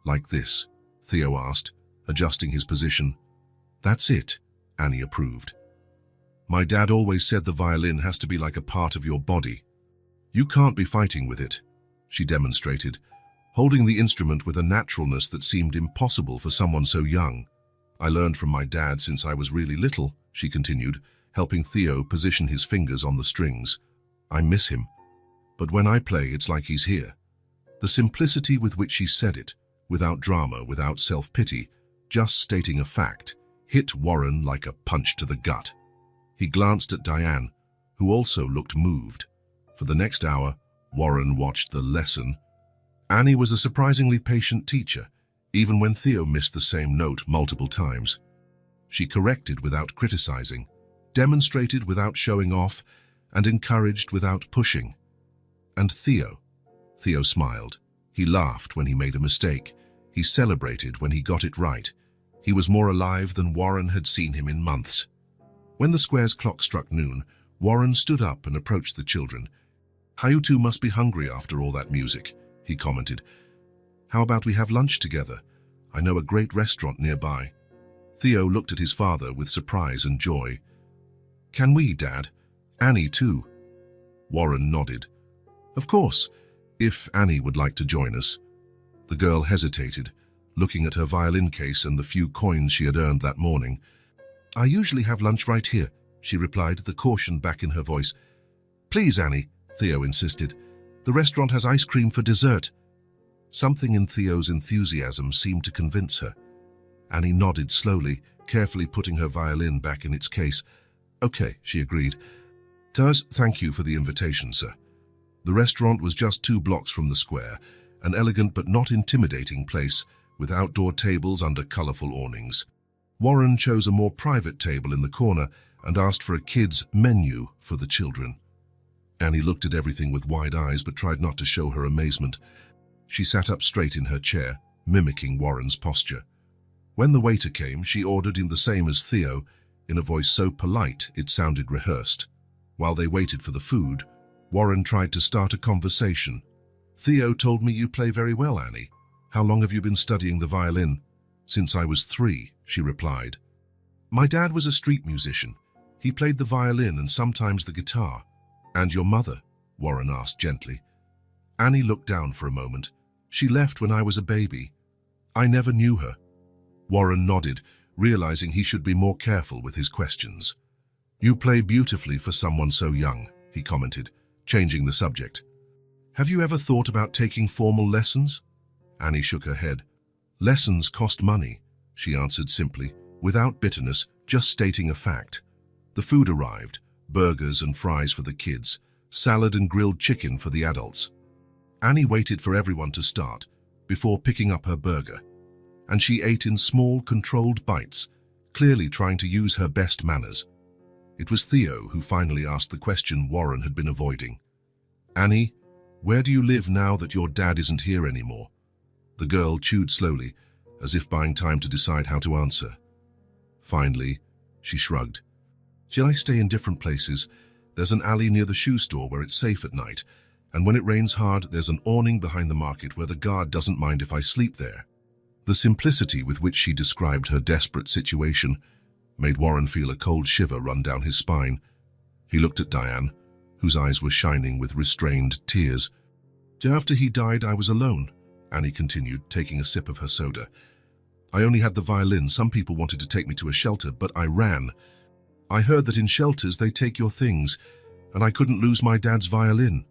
"Like this?" Theo asked, adjusting his position. "That's it," Annie approved. "My dad always said the violin has to be like a part of your body. You can't be fighting with it," she demonstrated, holding the instrument with a naturalness that seemed impossible for someone so young. "I learned from my dad since I was really little," she continued, helping Theo position his fingers on the strings. "I miss him. But when I play, it's like he's here." The simplicity with which she said it, without drama, without self-pity, just stating a fact, hit Warren like a punch to the gut. He glanced at Diane, who also looked moved. For the next hour, Warren watched the lesson. Annie was a surprisingly patient teacher, even when Theo missed the same note multiple times. She corrected without criticizing, demonstrated without showing off, and encouraged without pushing. And Theo smiled. He laughed when he made a mistake. He celebrated when he got it right. He was more alive than Warren had seen him in months. When the square's clock struck noon, Warren stood up and approached the children. "How you two must be hungry after all that music," he commented. "How about we have lunch together? I know a great restaurant nearby." Theo looked at his father with surprise and joy. "Can we, Dad? Annie too?" Warren nodded. "Of course, if Annie would like to join us." The girl hesitated, looking at her violin case and the few coins she had earned that morning. "I usually have lunch right here," she replied, the caution back in her voice. "Please, Annie," Theo insisted. "The restaurant has ice cream for dessert." Something in Theo's enthusiasm seemed to convince her. Annie nodded slowly, carefully putting her violin back in its case. "Okay," she agreed. "Taz, thank you for the invitation, sir." The restaurant was just 2 blocks from the square, an elegant but not intimidating place, with outdoor tables under colorful awnings. Warren chose a more private table in the corner and asked for a kid's menu for the children. Annie looked at everything with wide eyes but tried not to show her amazement. She sat up straight in her chair, mimicking Warren's posture. When the waiter came, she ordered in the same as Theo, in a voice so polite it sounded rehearsed. While they waited for the food, Warren tried to start a conversation. "Theo told me you play very well, Annie. How long have you been studying the violin?" "Since I was 3, she replied. "My dad was a street musician. He played the violin and sometimes the guitar." "And your mother?" Warren asked gently. Annie looked down for a moment, She left when I was a baby. I never knew her. Warren nodded, realizing he should be more careful with his questions. You play beautifully for someone so young, he commented, changing the subject. Have you ever thought about taking formal lessons? Annie shook her head. Lessons cost money, she answered simply, without bitterness, just stating a fact. The food arrived, burgers and fries for the kids, salad and grilled chicken for the adults. Annie waited for everyone to start before picking up her burger, and she ate in small, controlled bites, clearly trying to use her best manners. It was Theo who finally asked the question Warren had been avoiding. Annie, where do you live now that your dad isn't here anymore? The girl chewed slowly, as if buying time to decide how to answer. Finally, she shrugged. Shall I stay in different places? There's an alley near the shoe store where it's safe at night, and when it rains hard, there's an awning behind the market where the guard doesn't mind if I sleep there. The simplicity with which she described her desperate situation made Warren feel a cold shiver run down his spine. He looked at Diane, whose eyes were shining with restrained tears. After he died, I was alone, Annie continued, taking a sip of her soda. I only had the violin. Some people wanted to take me to a shelter, but I ran. I heard that in shelters they take your things, and I couldn't lose my dad's violin.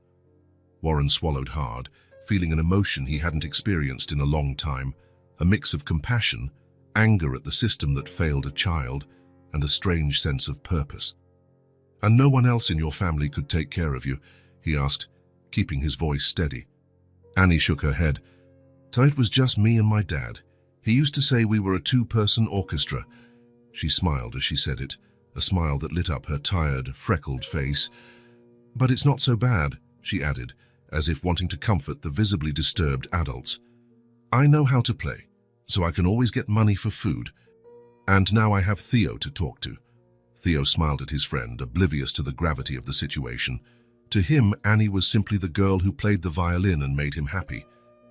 Warren swallowed hard, feeling an emotion he hadn't experienced in a long time, a mix of compassion, anger at the system that failed a child, and a strange sense of purpose. And no one else in your family could take care of you? He asked, keeping his voice steady. Annie shook her head. So it was just me and my dad. He used to say we were a two-person orchestra. She smiled as she said it, a smile that lit up her tired, freckled face. But it's not so bad, she added, as if wanting to comfort the visibly disturbed adults. I know how to play, so I can always get money for food. And now I have Theo to talk to. Theo smiled at his friend, oblivious to the gravity of the situation. To him, Annie was simply the girl who played the violin and made him happy.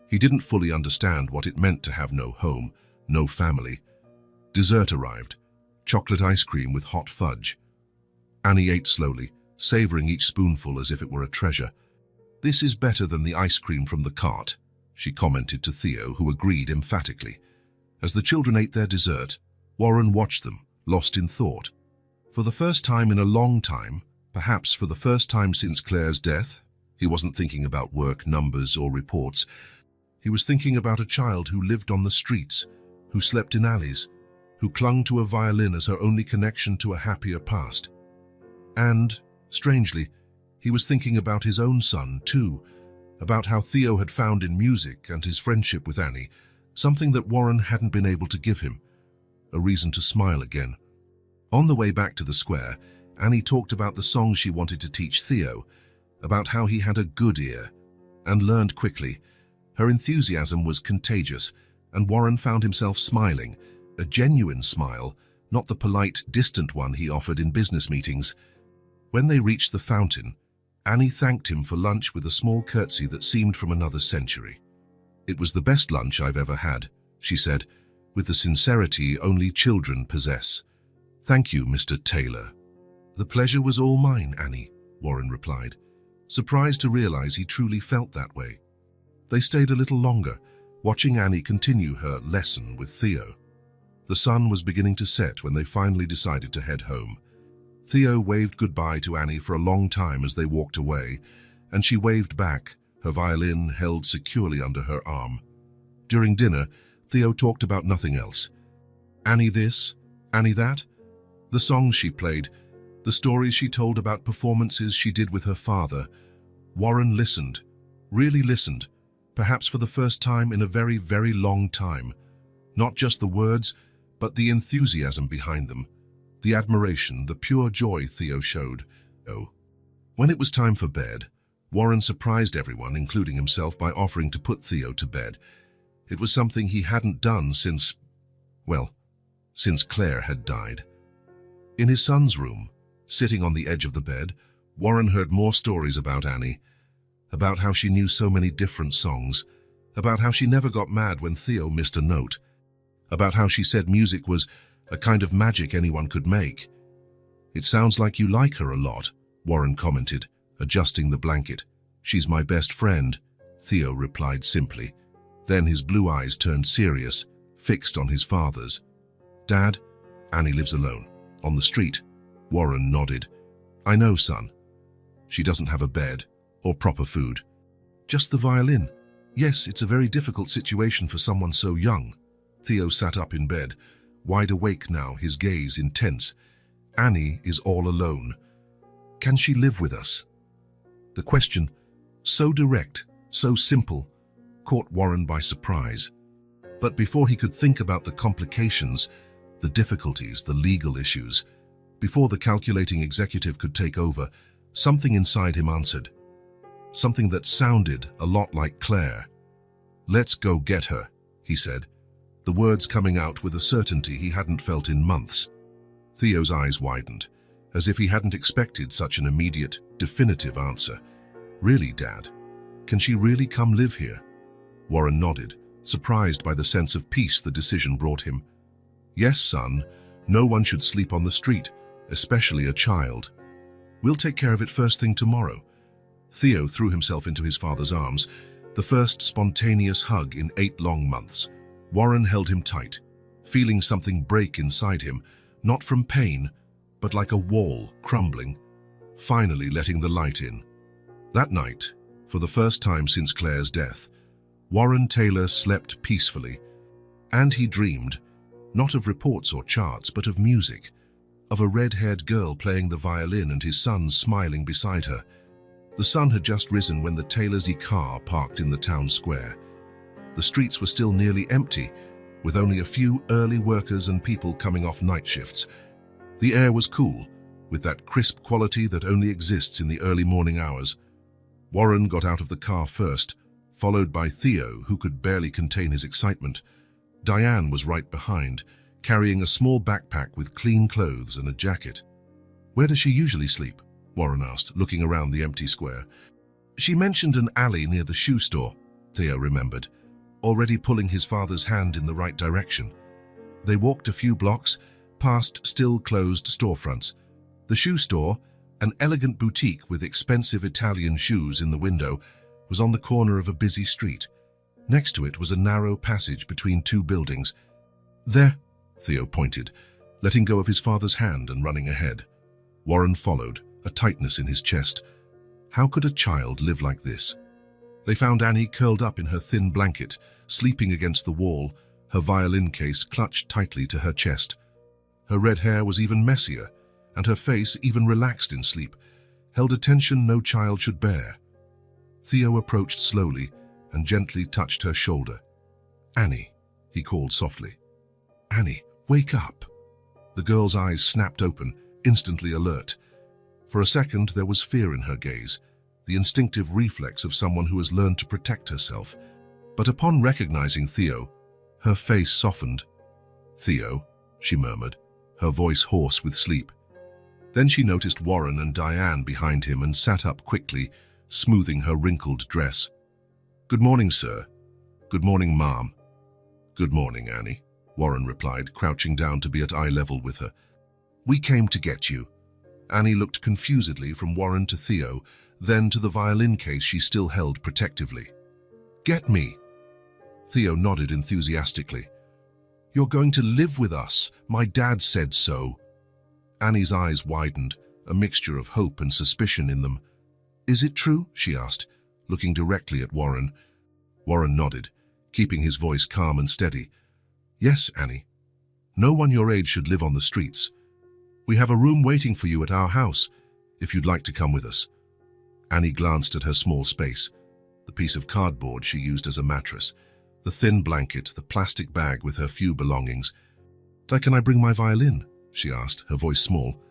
He didn't fully understand what it meant to have no home, no family. Dessert arrived, chocolate ice cream with hot fudge. Annie ate slowly, savoring each spoonful as if it were a treasure. This is better than the ice cream from the cart, she commented to Theo, who agreed emphatically. As the children ate their dessert, Warren watched them, lost in thought. For the first time in a long time, perhaps for the first time since Claire's death, he wasn't thinking about work, numbers, or reports. He was thinking about a child who lived on the streets, who slept in alleys, who clung to a violin as her only connection to a happier past. And, strangely, he was thinking about his own son, too, about how Theo had found in music and his friendship with Annie something that Warren hadn't been able to give him, a reason to smile again. On the way back to the square, Annie talked about the song she wanted to teach Theo, about how he had a good ear, and learned quickly. Her enthusiasm was contagious, and Warren found himself smiling, a genuine smile, not the polite, distant one he offered in business meetings. When they reached the fountain, Annie thanked him for lunch with a small curtsy that seemed from another century. It was the best lunch I've ever had, she said, with the sincerity only children possess. Thank you, Mr. Taylor. The pleasure was all mine, Annie, Warren replied, surprised to realize he truly felt that way. They stayed a little longer, watching Annie continue her lesson with Theo. The sun was beginning to set when they finally decided to head home. Theo waved goodbye to Annie for a long time as they walked away, and she waved back, her violin held securely under her arm. During dinner, Theo talked about nothing else. Annie this, Annie that, the songs she played, the stories she told about performances she did with her father. Warren listened, really listened, perhaps for the first time in a very, very long time. Not just the words, but the enthusiasm behind them, the admiration, the pure joy Theo showed. Oh. When it was time for bed, Warren surprised everyone, including himself, by offering to put Theo to bed. It was something he hadn't done since Claire had died. In his son's room, sitting on the edge of the bed, Warren heard more stories about Annie, about how she knew so many different songs, about how she never got mad when Theo missed a note, about how she said music was a kind of magic anyone could make. It sounds like you like her a lot, Warren commented, adjusting the blanket. She's my best friend, Theo replied simply, Then his blue eyes turned serious, fixed on his father's. "Dad, Annie lives alone. On the street." Warren nodded. "I know, son. She doesn't have a bed or proper food. Just the violin. Yes, it's a very difficult situation for someone so young." Theo sat up in bed, wide awake now, his gaze intense. "Annie is all alone. Can she live with us?" The question, so direct, so simple, caught Warren by surprise. But before he could think about the complications, the difficulties, the legal issues, before the calculating executive could take over, something inside him answered. Something that sounded a lot like Claire. "Let's go get her," he said, the words coming out with a certainty he hadn't felt in months. Theo's eyes widened, as if he hadn't expected such an immediate, definitive answer. "Really, Dad? Can she really come live here?" Warren nodded, surprised by the sense of peace the decision brought him. "Yes, son. No one should sleep on the street, especially a child. We'll take care of it first thing tomorrow." Theo threw himself into his father's arms, the first spontaneous hug in 8 long months. Warren held him tight, feeling something break inside him, not from pain, but like a wall crumbling, finally letting the light in. That night, for the first time since Claire's death, Warren Taylor slept peacefully, and he dreamed, not of reports or charts, but of music, of a red-haired girl playing the violin and his son smiling beside her. The sun had just risen when the Taylors' car parked in the town square. The streets were still nearly empty, with only a few early workers and people coming off night shifts. The air was cool, with that crisp quality that only exists in the early morning hours. Warren got out of the car first, followed by Theo, who could barely contain his excitement. Diane was right behind, carrying a small backpack with clean clothes and a jacket. "Where does she usually sleep?" Warren asked, looking around the empty square. "She mentioned an alley near the shoe store," Theo remembered, already pulling his father's hand in the right direction. They walked a few blocks, past still-closed storefronts. The shoe store, an elegant boutique with expensive Italian shoes in the window, was on the corner of a busy street. Next to it was a narrow passage between 2 buildings. "There," Theo pointed, letting go of his father's hand and running ahead. Warren followed, a tightness in his chest. How could a child live like this? They found Annie curled up in her thin blanket, sleeping against the wall, her violin case clutched tightly to her chest. Her red hair was even messier, and her face, even relaxed in sleep, held a tension no child should bear. Theo approached slowly and gently touched her shoulder. "Annie," he called softly. "Annie, wake up." The girl's eyes snapped open, instantly alert. For a second there was fear in her gaze, the instinctive reflex of someone who has learned to protect herself. But upon recognizing Theo, her face softened. "Theo," she murmured, her voice hoarse with sleep. Then she noticed Warren and Diane behind him and sat up quickly, smoothing her wrinkled dress. "Good morning, sir." "Good morning, Mom." "Good morning, Annie," Warren replied, crouching down to be at eye level with her. "We came to get you." Annie looked confusedly from Warren to Theo, then to the violin case she still held protectively. "Get me?" Theo nodded enthusiastically. "You're going to live with us. My dad said so." Annie's eyes widened, a mixture of hope and suspicion in them. "Is it true?" she asked, looking directly at Warren. Warren nodded, keeping his voice calm and steady. "Yes, Annie. No one your age should live on the streets. We have a room waiting for you at our house, if you'd like to come with us." Annie glanced at her small space, the piece of cardboard she used as a mattress, the thin blanket, the plastic bag with her few belongings. "Can I bring my violin?" she asked, her voice small.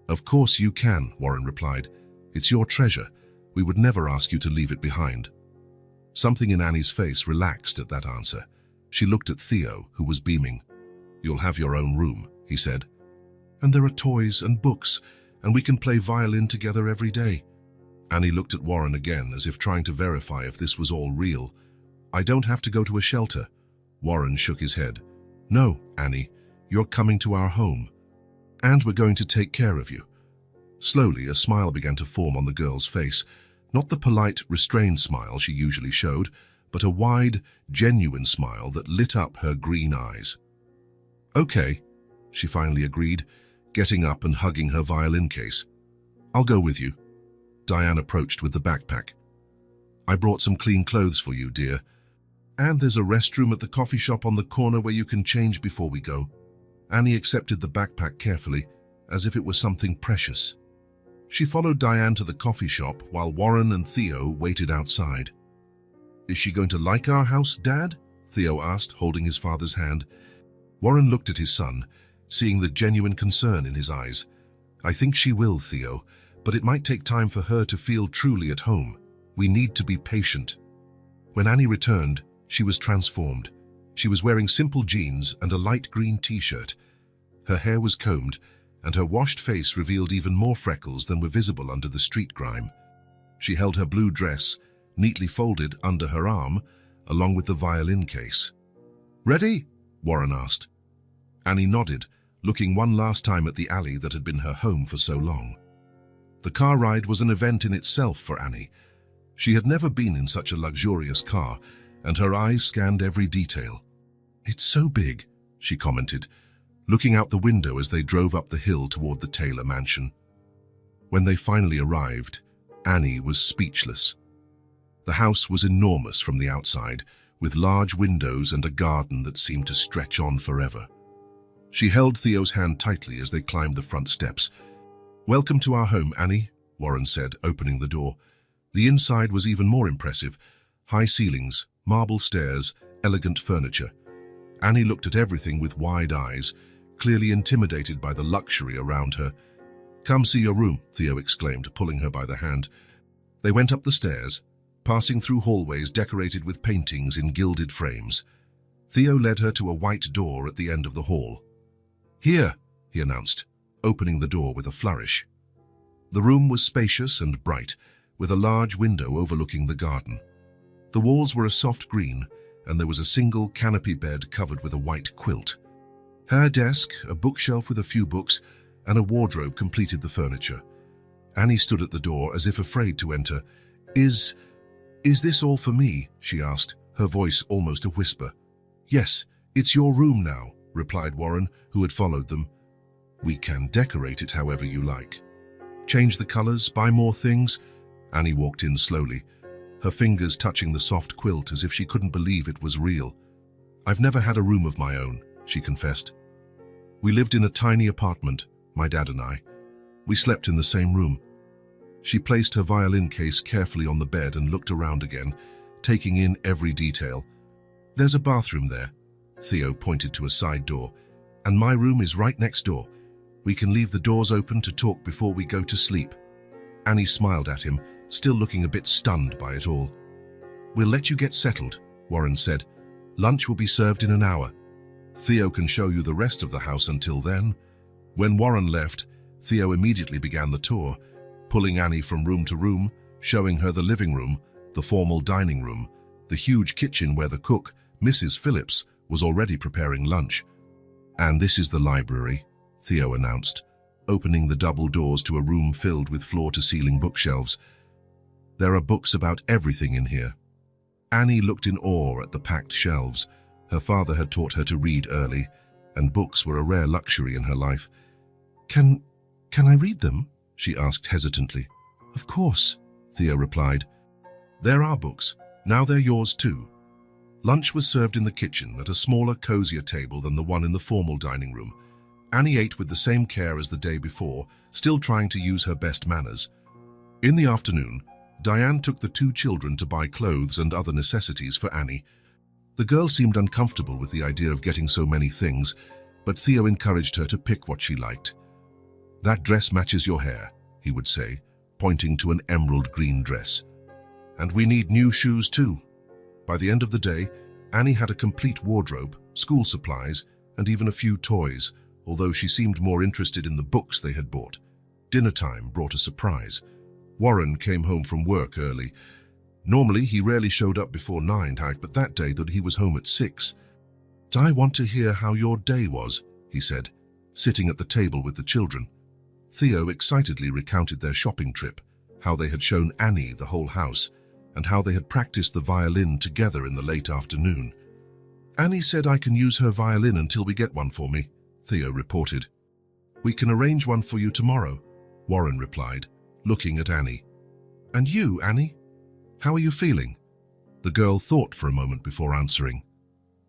"Of course you can," Warren replied. "It's your treasure. We would never ask you to leave it behind." Something in Annie's face relaxed at that answer. She looked at Theo, who was beaming. "You'll have your own room," he said. "And there are toys and books, and we can play violin together every day." Annie looked at Warren again, as if trying to verify if this was all real. "I don't have to go to a shelter." Warren shook his head. "No, Annie, you're coming to our home. And we're going to take care of you." Slowly, a smile began to form on the girl's face, not the polite, restrained smile she usually showed, but a wide, genuine smile that lit up her green eyes. "Okay," she finally agreed, getting up and hugging her violin case. "I'll go with you." Diane approached with the backpack. "I brought some clean clothes for you, dear. And there's a restroom at the coffee shop on the corner where you can change before we go." Annie accepted the backpack carefully, as if it was something precious. She followed Diane to the coffee shop while Warren and Theo waited outside. "Is she going to like our house, Dad?" Theo asked, holding his father's hand. Warren looked at his son, seeing the genuine concern in his eyes. "I think she will, Theo, but it might take time for her to feel truly at home. We need to be patient." When Annie returned, she was transformed. She was wearing simple jeans and a light green t-shirt. Her hair was combed, and her washed face revealed even more freckles than were visible under the street grime. She held her blue dress, neatly folded under her arm, along with the violin case. "Ready?" Warren asked. Annie nodded, looking one last time at the alley that had been her home for so long. The car ride was an event in itself for Annie. She had never been in such a luxurious car, and her eyes scanned every detail. "It's so big," she commented, looking out the window as they drove up the hill toward the Taylor mansion. When they finally arrived, Annie was speechless. The house was enormous from the outside, with large windows and a garden that seemed to stretch on forever. She held Theo's hand tightly as they climbed the front steps. "Welcome to our home, Annie," Warren said, opening the door. The inside was even more impressive. High ceilings, marble stairs, elegant furniture. Annie looked at everything with wide eyes, clearly intimidated by the luxury around her. "Come see your room," Theo exclaimed, pulling her by the hand. They went up the stairs, passing through hallways decorated with paintings in gilded frames. Theo led her to a white door at the end of the hall. "Here," he announced, opening the door with a flourish. The room was spacious and bright, with a large window overlooking the garden. The walls were a soft green, and there was a single canopy bed covered with a white quilt. Her desk, a bookshelf with a few books, and a wardrobe completed the furniture. Annie stood at the door as if afraid to enter. Is this all for me?" she asked, her voice almost a whisper. "Yes, it's your room now," replied Warren, who had followed them. "We can decorate it however you like. Change the colors, buy more things." Annie walked in slowly, her fingers touching the soft quilt as if she couldn't believe it was real. "I've never had a room of my own," she confessed. "We lived in a tiny apartment, my dad and I. We slept in the same room." She placed her violin case carefully on the bed and looked around again, taking in every detail. "There's a bathroom there," Theo pointed to a side door, "and my room is right next door. We can leave the doors open to talk before we go to sleep." Annie smiled at him, still looking a bit stunned by it all. "We'll let you get settled," Warren said. "Lunch will be served in an hour. Theo can show you the rest of the house until then." When Warren left, Theo immediately began the tour, pulling Annie from room to room, showing her the living room, the formal dining room, the huge kitchen where the cook, Mrs. Phillips, was already preparing lunch. "And this is the library," Theo announced, opening the double doors to a room filled with floor-to-ceiling bookshelves. "There are books about everything in here." Annie looked in awe at the packed shelves. Her father had taught her to read early, and books were a rare luxury in her life. Can I read them?" she asked hesitantly. "Of course," Theo replied. "There are books. Now they're yours too." Lunch was served in the kitchen at a smaller, cozier table than the one in the formal dining room. Annie ate with the same care as the day before, still trying to use her best manners. In the afternoon, Diane took the two children to buy clothes and other necessities for Annie. The girl seemed uncomfortable with the idea of getting so many things, but Theo encouraged her to pick what she liked. "That dress matches your hair," he would say, pointing to an emerald green dress. "And we need new shoes too." By the end of the day, Annie had a complete wardrobe, school supplies, and even a few toys, although she seemed more interested in the books they had bought. Dinner time brought a surprise. Warren came home from work early. Normally, he rarely showed up before 9, but that day he was home at 6. "I want to hear how your day was," he said, sitting at the table with the children. Theo excitedly recounted their shopping trip, how they had shown Annie the whole house, and how they had practiced the violin together in the late afternoon. "Annie said I can use her violin until we get one for me," Theo reported. "We can arrange one for you tomorrow," Warren replied, looking at Annie. "And you, Annie? How are you feeling?" The girl thought for a moment before answering.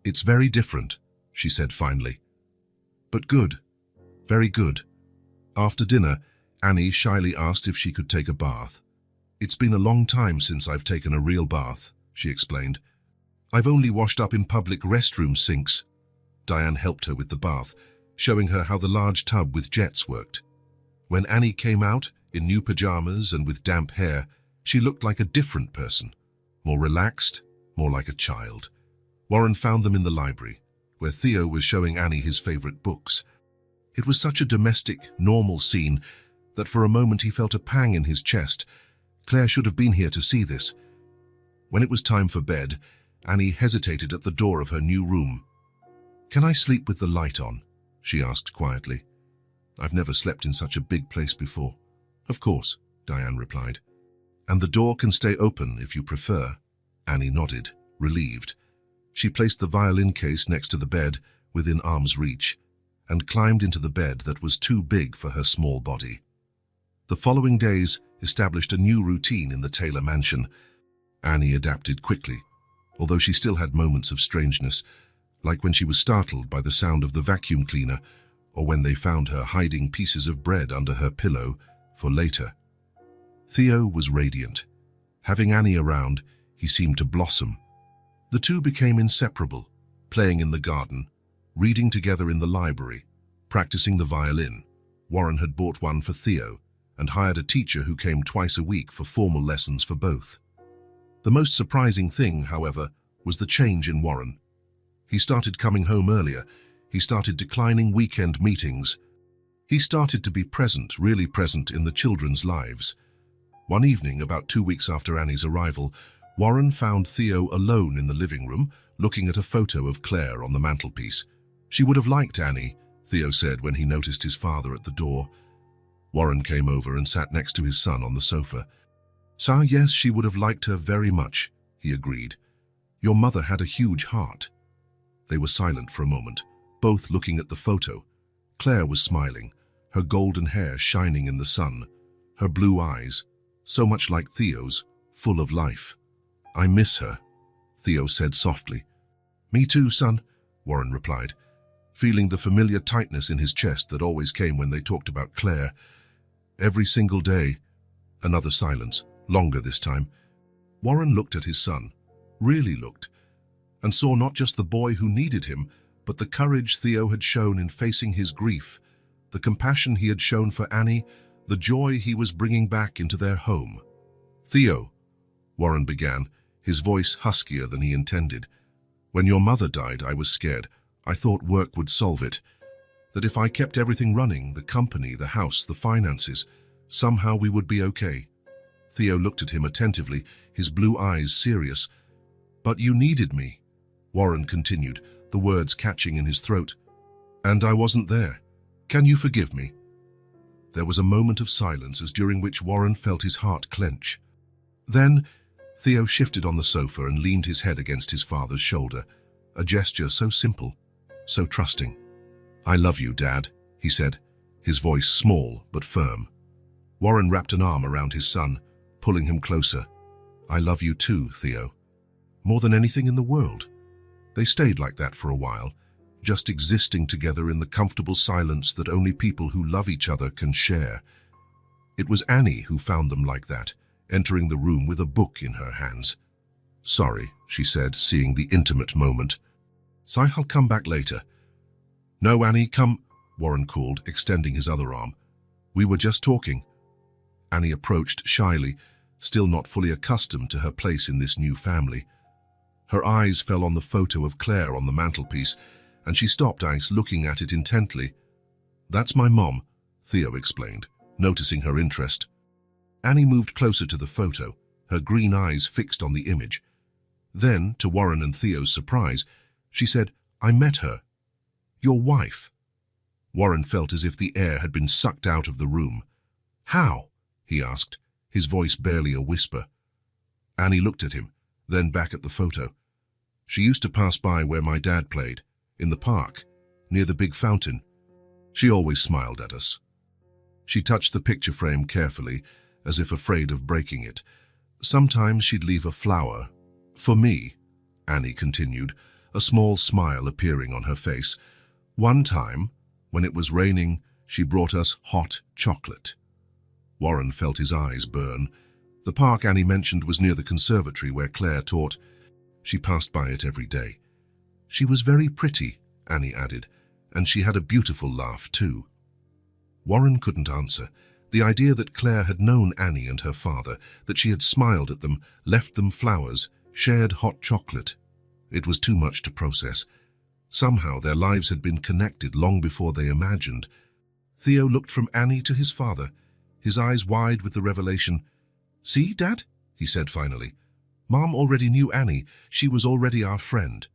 "It's very different," she said finally. "But good. Very good." After dinner, Annie shyly asked if she could take a bath. "It's been a long time since I've taken a real bath," she explained. "I've only washed up in public restroom sinks." Diane helped her with the bath, showing her how the large tub with jets worked. When Annie came out, in new pajamas and with damp hair, she looked like a different person, more relaxed, more like a child. Warren found them in the library, where Theo was showing Annie his favorite books. It was such a domestic, normal scene that for a moment he felt a pang in his chest. Claire should have been here to see this. When it was time for bed, Annie hesitated at the door of her new room. "Can I sleep with the light on?" she asked quietly. "I've never slept in such a big place before." "Of course," Diane replied. "And the door can stay open if you prefer." Annie nodded, relieved. She placed the violin case next to the bed, within arm's reach, and climbed into the bed that was too big for her small body. The following days established a new routine in the Taylor mansion. Annie adapted quickly, although she still had moments of strangeness, like when she was startled by the sound of the vacuum cleaner, or when they found her hiding pieces of bread under her pillow for later. Theo was radiant. Having Annie around, he seemed to blossom. The two became inseparable, playing in the garden, reading together in the library, practicing the violin. Warren had bought one for Theo and hired a teacher who came twice a week for formal lessons for both. The most surprising thing, however, was the change in Warren. He started coming home earlier. He started declining weekend meetings. He started to be present, really present in the children's lives. One evening, about 2 weeks after Annie's arrival, Warren found Theo alone in the living room, looking at a photo of Claire on the mantelpiece. "She would have liked Annie," Theo said when he noticed his father at the door. Warren came over and sat next to his son on the sofa. "So yes, she would have liked her very much," he agreed. "Your mother had a huge heart." They were silent for a moment, both looking at the photo. Claire was smiling, her golden hair shining in the sun, her blue eyes, so much like Theo's, full of life. "I miss her," Theo said softly. "Me too, son," Warren replied, feeling the familiar tightness in his chest that always came when they talked about Claire. Every single day. Another silence, longer this time. Warren looked at his son, really looked, and saw not just the boy who needed him, but the courage Theo had shown in facing his grief, the compassion he had shown for Annie, the joy he was bringing back into their home. "Theo," Warren began, his voice huskier than he intended. "When your mother died, I was scared. I thought work would solve it. That if I kept everything running, the company, the house, the finances, somehow we would be okay." Theo looked at him attentively, his blue eyes serious. "But you needed me," Warren continued, the words catching in his throat. "And I wasn't there. Can you forgive me?" There was a moment of silence, as during which Warren felt his heart clench. Then Theo shifted on the sofa and leaned his head against his father's shoulder, a gesture so simple, so trusting. "I love you, Dad," he said, his voice small but firm. Warren wrapped an arm around his son, pulling him closer. "I love you too, Theo. More than anything in the world." They stayed like that for a while, just existing together in the comfortable silence that only people who love each other can share. It was Annie who found them like that, entering the room with a book in her hands. "Sorry," she said, seeing the intimate moment. "So I'll come back later." "No, Annie, come," Warren called, extending his other arm. "We were just talking." Annie approached shyly, still not fully accustomed to her place in this new family. Her eyes fell on the photo of Claire on the mantelpiece, and she stopped looking at it intently. "That's my mom," Theo explained, noticing her interest. Annie moved closer to the photo, her green eyes fixed on the image. Then, to Warren and Theo's surprise, she said, "I met her. Your wife." Warren felt as if the air had been sucked out of the room. "How?" he asked, his voice barely a whisper. Annie looked at him, then back at the photo. She used to pass by where my dad played, in the park, near the big fountain. She always smiled at us. She touched the picture frame carefully, as if afraid of breaking it. Sometimes she'd leave a flower. For me, Annie continued, a small smile appearing on her face. One time, when it was raining, she brought us hot chocolate. Warren felt his eyes burn. The park Annie mentioned was near the conservatory where Claire taught. She passed by it every day. She was very pretty, Annie added, and she had a beautiful laugh too. Warren couldn't answer. The idea that Claire had known Annie and her father, that she had smiled at them, left them flowers, shared hot chocolate. It was too much to process. Somehow their lives had been connected long before they imagined. Theo looked from Annie to his father, his eyes wide with the revelation. "See, Dad?" he said finally. "Mom already knew Annie. She was already our friend."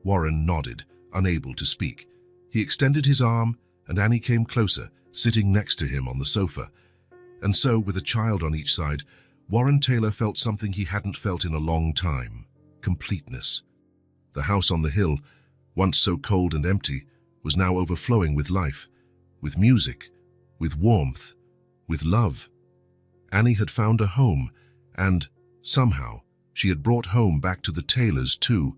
Warren nodded, unable to speak. He extended his arm, and Annie came closer, sitting next to him on the sofa. And so, with a child on each side, Warren Taylor felt something he hadn't felt in a long time: completeness. The house on the hill, once so cold and empty, was now overflowing with life, with music, with warmth, with love. Annie had found a home, and, somehow, she had brought home back to the Taylors too.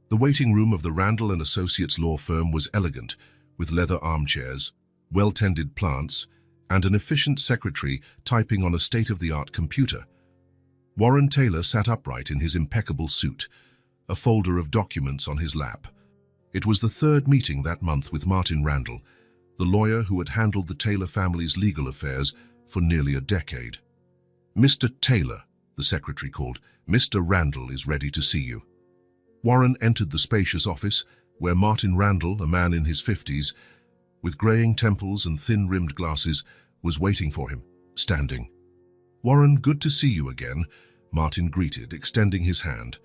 The waiting room of the Randall and Associates law firm was elegant, with leather armchairs, well-tended plants, and an efficient secretary typing on a state-of-the-art computer. Warren Taylor sat upright in his impeccable suit, a folder of documents on his lap. It was the third meeting that month with Martin Randall, the lawyer who had handled the Taylor family's legal affairs for nearly a decade. "Mr. Taylor," the secretary called, "Mr. Randall is ready to see you." Warren entered the spacious office, where Martin Randall, a man in his 50s, with graying temples and thin-rimmed glasses, was waiting for him, standing. "Warren, good to see you again," Martin greeted, extending his hand.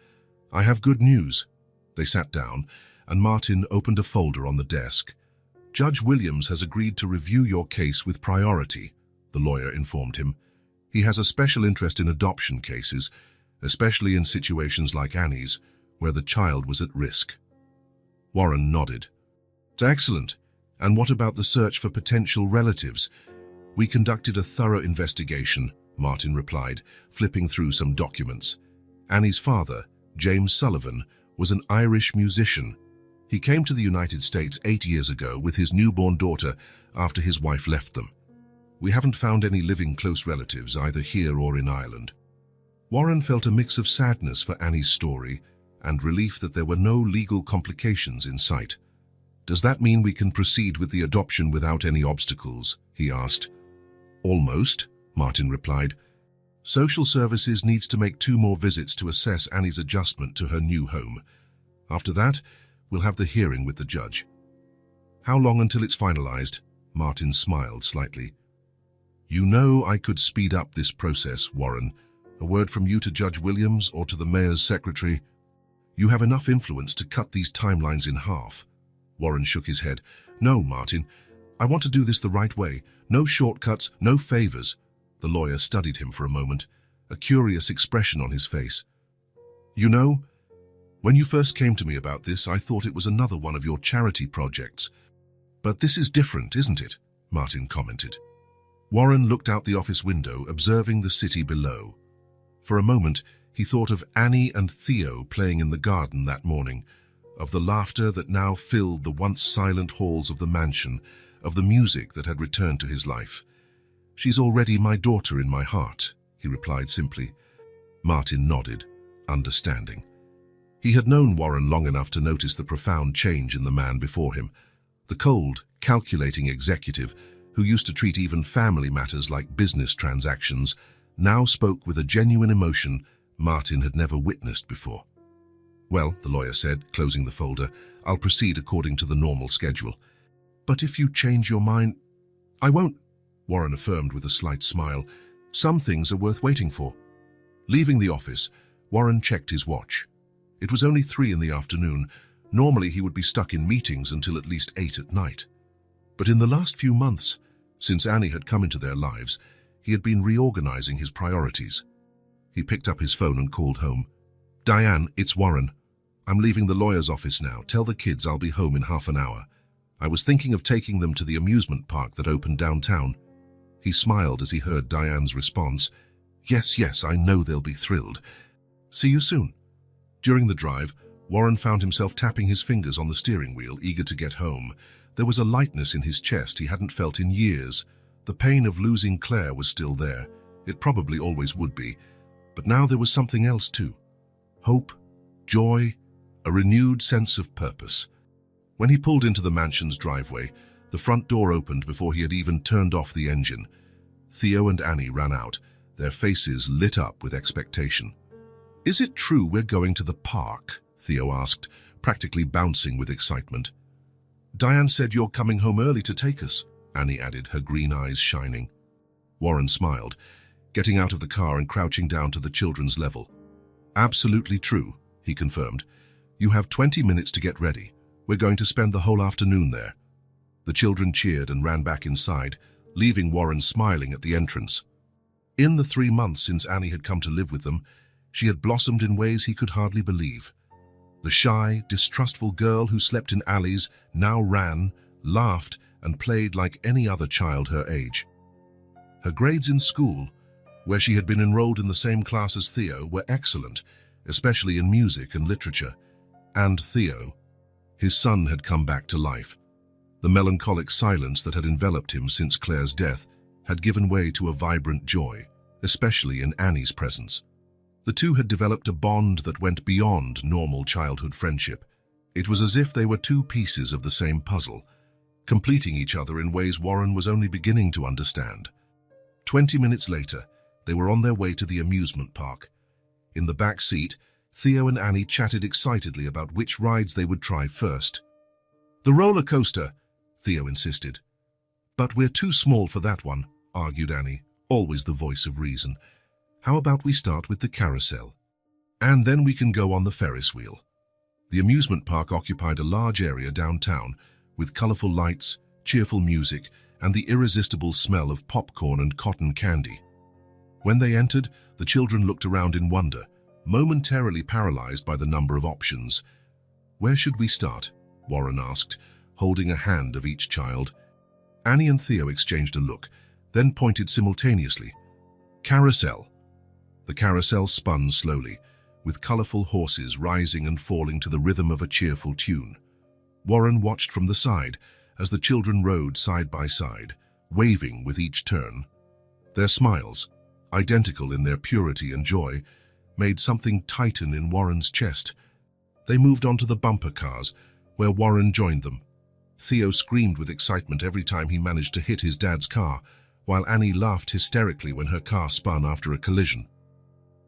"I have good news." They sat down, and Martin opened a folder on the desk. "Judge Williams has agreed to review your case with priority," the lawyer informed him. "He has a special interest in adoption cases, especially in situations like Annie's, where the child was at risk." Warren nodded. "Excellent. And what about the search for potential relatives?" "We conducted a thorough investigation," Martin replied, flipping through some documents. "Annie's father, James Sullivan, was an Irish musician. He came to the United States 8 years ago with his newborn daughter after his wife left them. We haven't found any living close relatives either here or in Ireland." Warren felt a mix of sadness for Annie's story and relief that there were no legal complications in sight. "Does that mean we can proceed with the adoption without any obstacles?" he asked. "Almost," Martin replied. "Social Services needs to make 2 more visits to assess Annie's adjustment to her new home. After that, we'll have the hearing with the judge." "How long until it's finalized?" Martin smiled slightly. "You know I could speed up this process, Warren. A word from you to Judge Williams or to the mayor's secretary. You have enough influence to cut these timelines in half." Warren shook his head. "No, Martin. I want to do this the right way. No shortcuts, no favors." The lawyer studied him for a moment, a curious expression on his face. "You know, when you first came to me about this, I thought it was another one of your charity projects. But this is different, isn't it?" Martin commented. Warren looked out the office window, observing the city below. For a moment, he thought of Annie and Theo playing in the garden that morning, of the laughter that now filled the once silent halls of the mansion, of the music that had returned to his life. "She's already my daughter in my heart," he replied simply. Martin nodded, understanding. He had known Warren long enough to notice the profound change in the man before him. The cold, calculating executive, who used to treat even family matters like business transactions, now spoke with a genuine emotion Martin had never witnessed before. "Well," the lawyer said, closing the folder, "I'll proceed according to the normal schedule. But if you change your mind—" "I won't," Warren affirmed with a slight smile. "Some things are worth waiting for." Leaving the office, Warren checked his watch. It was only 3 in the afternoon. Normally he would be stuck in meetings until at least 8 at night. But in the last few months, since Annie had come into their lives, he had been reorganizing his priorities. He picked up his phone and called home. "Diane, it's Warren. I'm leaving the lawyer's office now. Tell the kids I'll be home in half an hour. I was thinking of taking them to the amusement park that opened downtown." He smiled as he heard Diane's response. Yes, I know they'll be thrilled. See you soon." During the drive, Warren found himself tapping his fingers on the steering wheel, eager to get home. There was a lightness in his chest he hadn't felt in years. The pain of losing Claire was still there. It probably always would be. But now there was something else too. Hope, joy, a renewed sense of purpose. When he pulled into the mansion's driveway, the front door opened before he had even turned off the engine. Theo and Annie ran out, their faces lit up with expectation. "Is it true we're going to the park?" Theo asked, practically bouncing with excitement. "Diane said you're coming home early to take us," Annie added, her green eyes shining. Warren smiled, getting out of the car and crouching down to the children's level. "Absolutely true," he confirmed. "You have 20 minutes to get ready. We're going to spend the whole afternoon there." The children cheered and ran back inside, leaving Warren smiling at the entrance. In the 3 months since Annie had come to live with them, she had blossomed in ways he could hardly believe. The shy, distrustful girl who slept in alleys now ran, laughed, and played like any other child her age. Her grades in school, where she had been enrolled in the same class as Theo, were excellent, especially in music and literature. And Theo, his son, had come back to life. The melancholic silence that had enveloped him since Claire's death had given way to a vibrant joy, especially in Annie's presence. The two had developed a bond that went beyond normal childhood friendship. It was as if they were two pieces of the same puzzle, completing each other in ways Warren was only beginning to understand. 20 minutes later, they were on their way to the amusement park. In the back seat, Theo and Annie chatted excitedly about which rides they would try first. "The roller coaster," Theo insisted. "But we're too small for that one," argued Annie, always the voice of reason. "How about we start with the carousel? And then we can go on the Ferris wheel." The amusement park occupied a large area downtown, with colorful lights, cheerful music, and the irresistible smell of popcorn and cotton candy. When they entered, the children looked around in wonder, momentarily paralyzed by the number of options. "Where should we start?" Warren asked, holding a hand of each child. Annie and Theo exchanged a look, then pointed simultaneously. "Carousel." The carousel spun slowly, with colorful horses rising and falling to the rhythm of a cheerful tune. Warren watched from the side as the children rode side by side, waving with each turn. Their smiles, identical in their purity and joy, made something tighten in Warren's chest. They moved on to the bumper cars, where Warren joined them. Theo screamed with excitement every time he managed to hit his dad's car, while Annie laughed hysterically when her car spun after a collision.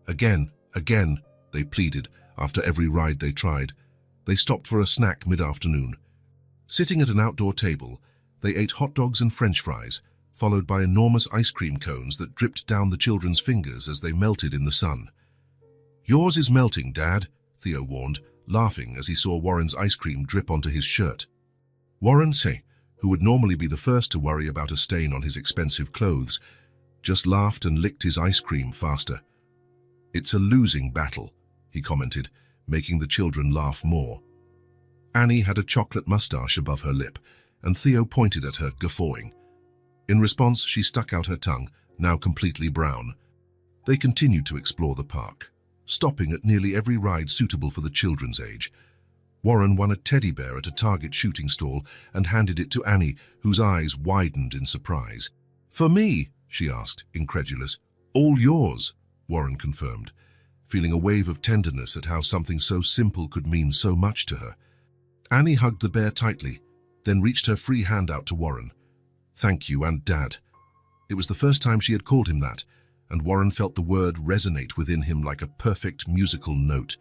Again, they pleaded after every ride they tried. They stopped for a snack mid-afternoon. Sitting at an outdoor table, they ate hot dogs and French fries, followed by enormous ice cream cones that dripped down the children's fingers as they melted in the sun. "Yours is melting, Dad," Theo warned, laughing as he saw Warren's ice cream drip onto his shirt. Warren, who would normally be the first to worry about a stain on his expensive clothes, just laughed and licked his ice cream faster. "It's a losing battle," he commented, making the children laugh more. Annie had a chocolate mustache above her lip, and Theo pointed at her, guffawing. In response, she stuck out her tongue, now completely brown. They continued to explore the park, stopping at nearly every ride suitable for the children's age. Warren won a teddy bear at a Target shooting stall and handed it to Annie, whose eyes widened in surprise. "For me?" she asked, incredulous. "All yours," Warren confirmed, feeling a wave of tenderness at how something so simple could mean so much to her. Annie hugged the bear tightly, then reached her free hand out to Warren. "Thank you, and Dad." It was the first time she had called him that, and Warren felt the word resonate within him like a perfect musical note.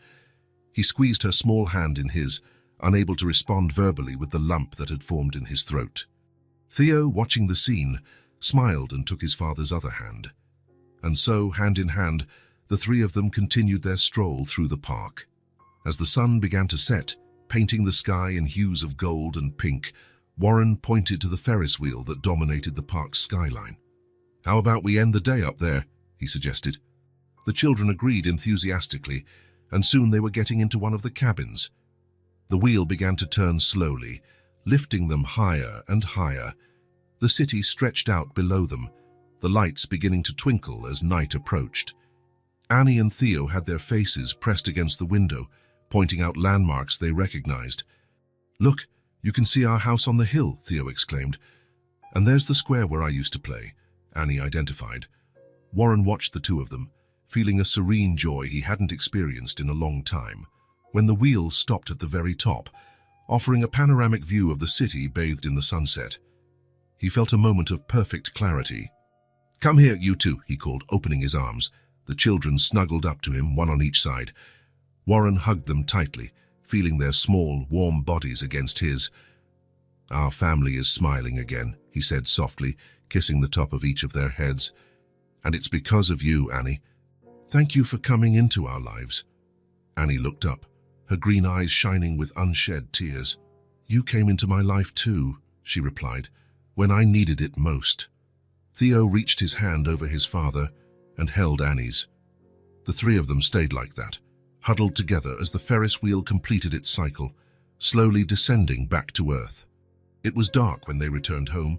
He squeezed her small hand in his, unable to respond verbally with the lump that had formed in his throat. Theo, watching the scene, smiled and took his father's other hand. And so, hand in hand, the three of them continued their stroll through the park. As the sun began to set, painting the sky in hues of gold and pink, Warren pointed to the Ferris wheel that dominated the park's skyline. "How about we end the day up there?" he suggested. The children agreed enthusiastically, and soon they were getting into one of the cabins. The wheel began to turn slowly, lifting them higher and higher. The city stretched out below them, the lights beginning to twinkle as night approached. Annie and Theo had their faces pressed against the window, pointing out landmarks they recognized. "Look, you can see our house on the hill," Theo exclaimed. "And there's the square where I used to play," Annie identified. Warren watched the two of them, feeling a serene joy he hadn't experienced in a long time, when the wheel stopped at the very top, offering a panoramic view of the city bathed in the sunset. He felt a moment of perfect clarity. "Come here, you two," he called, opening his arms. The children snuggled up to him, one on each side. Warren hugged them tightly, feeling their small, warm bodies against his. "Our family is smiling again," he said softly, kissing the top of each of their heads. "And it's because of you, Annie. Thank you for coming into our lives." Annie looked up, her green eyes shining with unshed tears. "You came into my life too," she replied, "when I needed it most." Theo reached his hand over his father and held Annie's. The three of them stayed like that, huddled together as the Ferris wheel completed its cycle, slowly descending back to earth. It was dark when they returned home.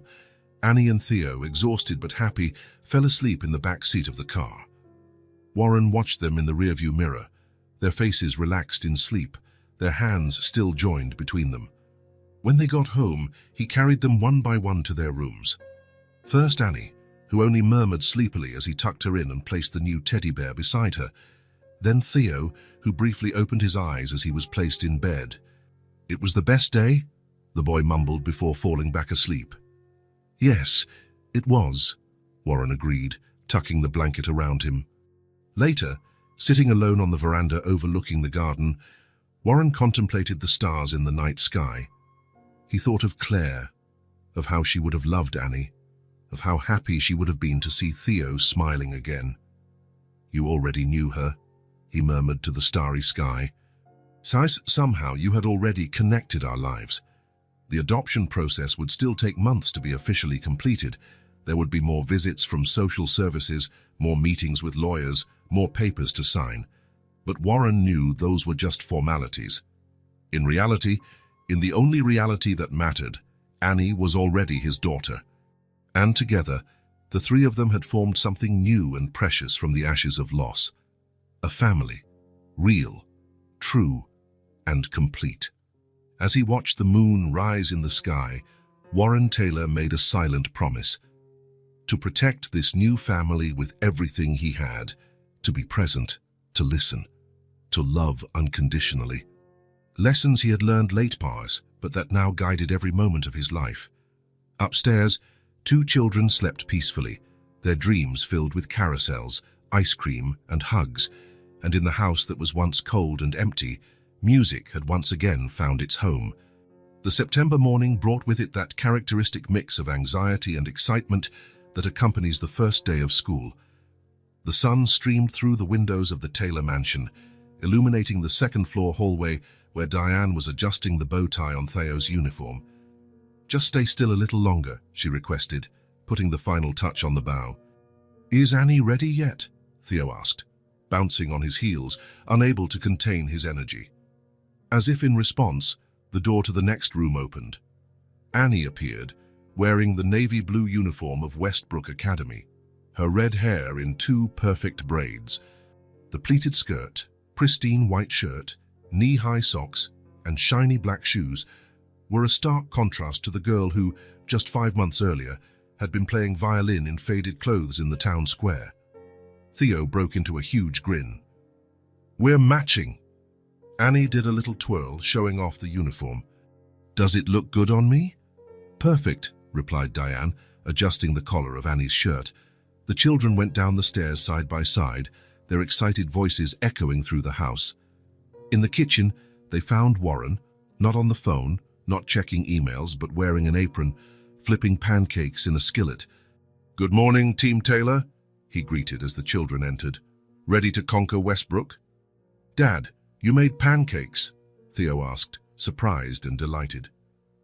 Annie and Theo, exhausted but happy, fell asleep in the back seat of the car. Warren watched them in the rearview mirror, their faces relaxed in sleep, their hands still joined between them. When they got home, he carried them one by one to their rooms. First Annie, who only murmured sleepily as he tucked her in and placed the new teddy bear beside her. Then Theo, who briefly opened his eyes as he was placed in bed. "It was the best day?" the boy mumbled before falling back asleep. "Yes, it was," Warren agreed, tucking the blanket around him. Later, sitting alone on the veranda overlooking the garden, Warren contemplated the stars in the night sky. He thought of Claire, of how she would have loved Annie, of how happy she would have been to see Theo smiling again. "You already knew her," he murmured to the starry sky. "Somehow you had already connected our lives. The adoption process would still take months to be officially completed. There would be more visits from social services, more meetings with lawyers, more papers to sign. But Warren knew those were just formalities. In reality, in the only reality that mattered, Annie was already his daughter. And together, the three of them had formed something new and precious from the ashes of loss. A family, real, true, and complete. As he watched the moon rise in the sky, Warren Taylor made a silent promise: to protect this new family with everything he had, to be present, to listen, to love unconditionally. Lessons he had learned late pars, but that now guided every moment of his life. Upstairs, two children slept peacefully, their dreams filled with carousels, ice cream, and hugs, and in the house that was once cold and empty, music had once again found its home. The September morning brought with it that characteristic mix of anxiety and excitement that accompanies the first day of school. The sun streamed through the windows of the Taylor mansion, illuminating the second-floor hallway where Diane was adjusting the bow tie on Theo's uniform. "Just stay still a little longer," she requested, putting the final touch on the bow. "Is Annie ready yet?" Theo asked, bouncing on his heels, unable to contain his energy. As if in response, the door to the next room opened. Annie appeared, wearing the navy blue uniform of Westbrook Academy, her red hair in two perfect braids. The pleated skirt, pristine white shirt, knee-high socks, and shiny black shoes were a stark contrast to the girl who, just 5 months earlier, had been playing violin in faded clothes in the town square. Theo broke into a huge grin. "We're matching." Annie did a little twirl, showing off the uniform. "Does it look good on me?" "Perfect," replied Diane, adjusting the collar of Annie's shirt. The children went down the stairs side by side, their excited voices echoing through the house. In the kitchen, they found Warren, not on the phone, not checking emails, but wearing an apron, flipping pancakes in a skillet. "Good morning, Team Taylor," he greeted as the children entered. "Ready to conquer Westbrook?" "Dad, you made pancakes?" Theo asked, surprised and delighted.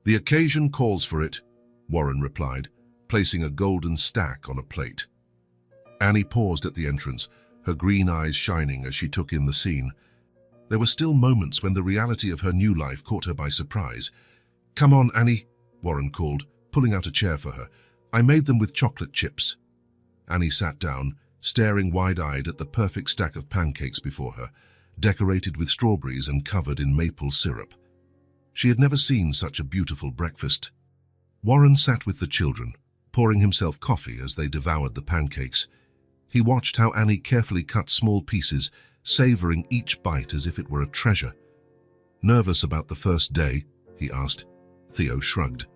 "The occasion calls for it," Warren replied, placing a golden stack on a plate. Annie paused at the entrance, her green eyes shining as she took in the scene. There were still moments when the reality of her new life caught her by surprise. "Come on, Annie," Warren called, pulling out a chair for her. "I made them with chocolate chips." Annie sat down, staring wide-eyed at the perfect stack of pancakes before her, decorated with strawberries and covered in maple syrup. She had never seen such a beautiful breakfast. Warren sat with the children, pouring himself coffee as they devoured the pancakes. He watched how Annie carefully cut small pieces, savoring each bite as if it were a treasure. "Nervous about the first day?" he asked. Theo shrugged.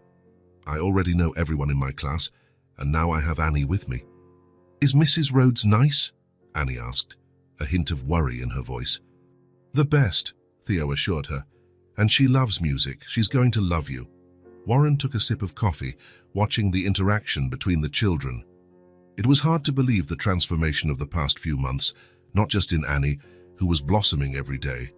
"I already know everyone in my class, and now I have Annie with me." "Is Mrs. Rhodes nice?" Annie asked, a hint of worry in her voice. "The best," Theo assured her. "And she loves music. She's going to love you." Warren took a sip of coffee, watching the interaction between the children. It was hard to believe the transformation of the past few months, not just in Annie, who was blossoming every day,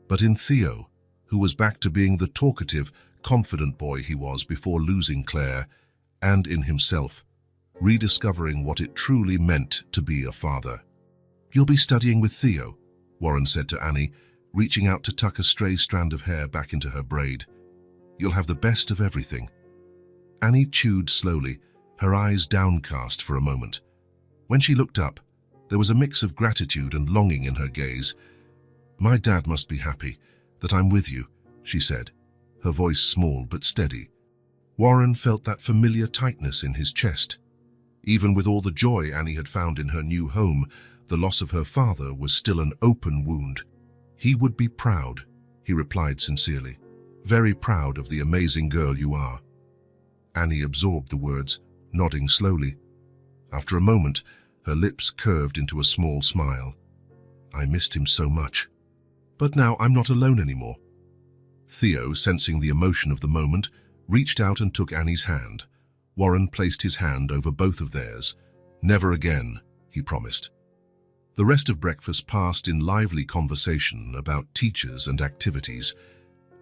but in Theo, who was back to being the talkative, confident boy he was before losing Claire, and in himself, rediscovering what it truly meant to be a father. "You'll be studying with Theo," Warren said to Annie, reaching out to tuck a stray strand of hair back into her braid. "You'll have the best of everything." Annie chewed slowly, her eyes downcast for a moment. When she looked up, there was a mix of gratitude and longing in her gaze. "My dad must be happy that I'm with you," she said, her voice small but steady. Warren felt that familiar tightness in his chest. Even with all the joy Annie had found in her new home, the loss of her father was still an open wound. "He would be proud," he replied sincerely. "Very proud of the amazing girl you are." Annie absorbed the words, nodding slowly. After a moment, her lips curved into a small smile. "I missed him so much. But now I'm not alone anymore." Theo, sensing the emotion of the moment, reached out and took Annie's hand. Warren placed his hand over both of theirs. "Never again," he promised. The rest of breakfast passed in lively conversation about teachers and activities.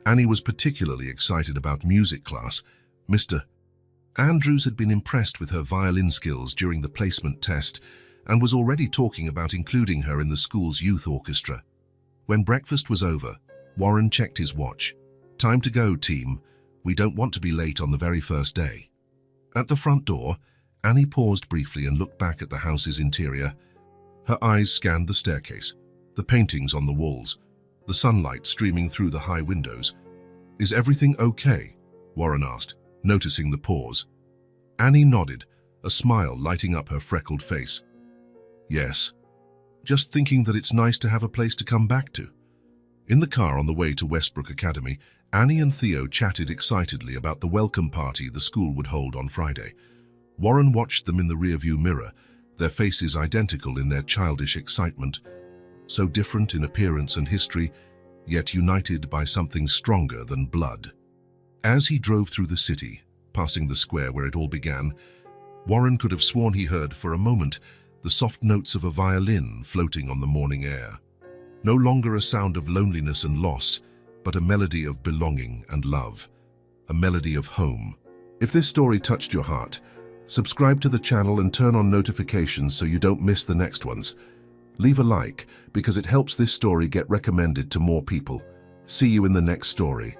Annie was particularly excited about music class. Mr. Andrews had been impressed with her violin skills during the placement test and was already talking about including her in the school's youth orchestra. When breakfast was over, Warren checked his watch. "Time to go, team. We don't want to be late on the very first day." At the front door, Annie paused briefly and looked back at the house's interior. Her eyes scanned the staircase, the paintings on the walls, the sunlight streaming through the high windows. "Is everything okay?" Warren asked, noticing the pause. Annie nodded, a smile lighting up her freckled face. "Yes. Just thinking that it's nice to have a place to come back to." In the car on the way to Westbrook Academy, Annie and Theo chatted excitedly about the welcome party the school would hold on Friday. Warren watched them in the rearview mirror, their faces identical in their childish excitement, so different in appearance and history, yet united by something stronger than blood. As he drove through the city, passing the square where it all began, Warren could have sworn he heard for a moment the soft notes of a violin floating on the morning air. No longer a sound of loneliness and loss, but a melody of belonging and love, a melody of home. If this story touched your heart, subscribe to the channel and turn on notifications so you don't miss the next ones. Leave a like because it helps this story get recommended to more people. See you in the next story.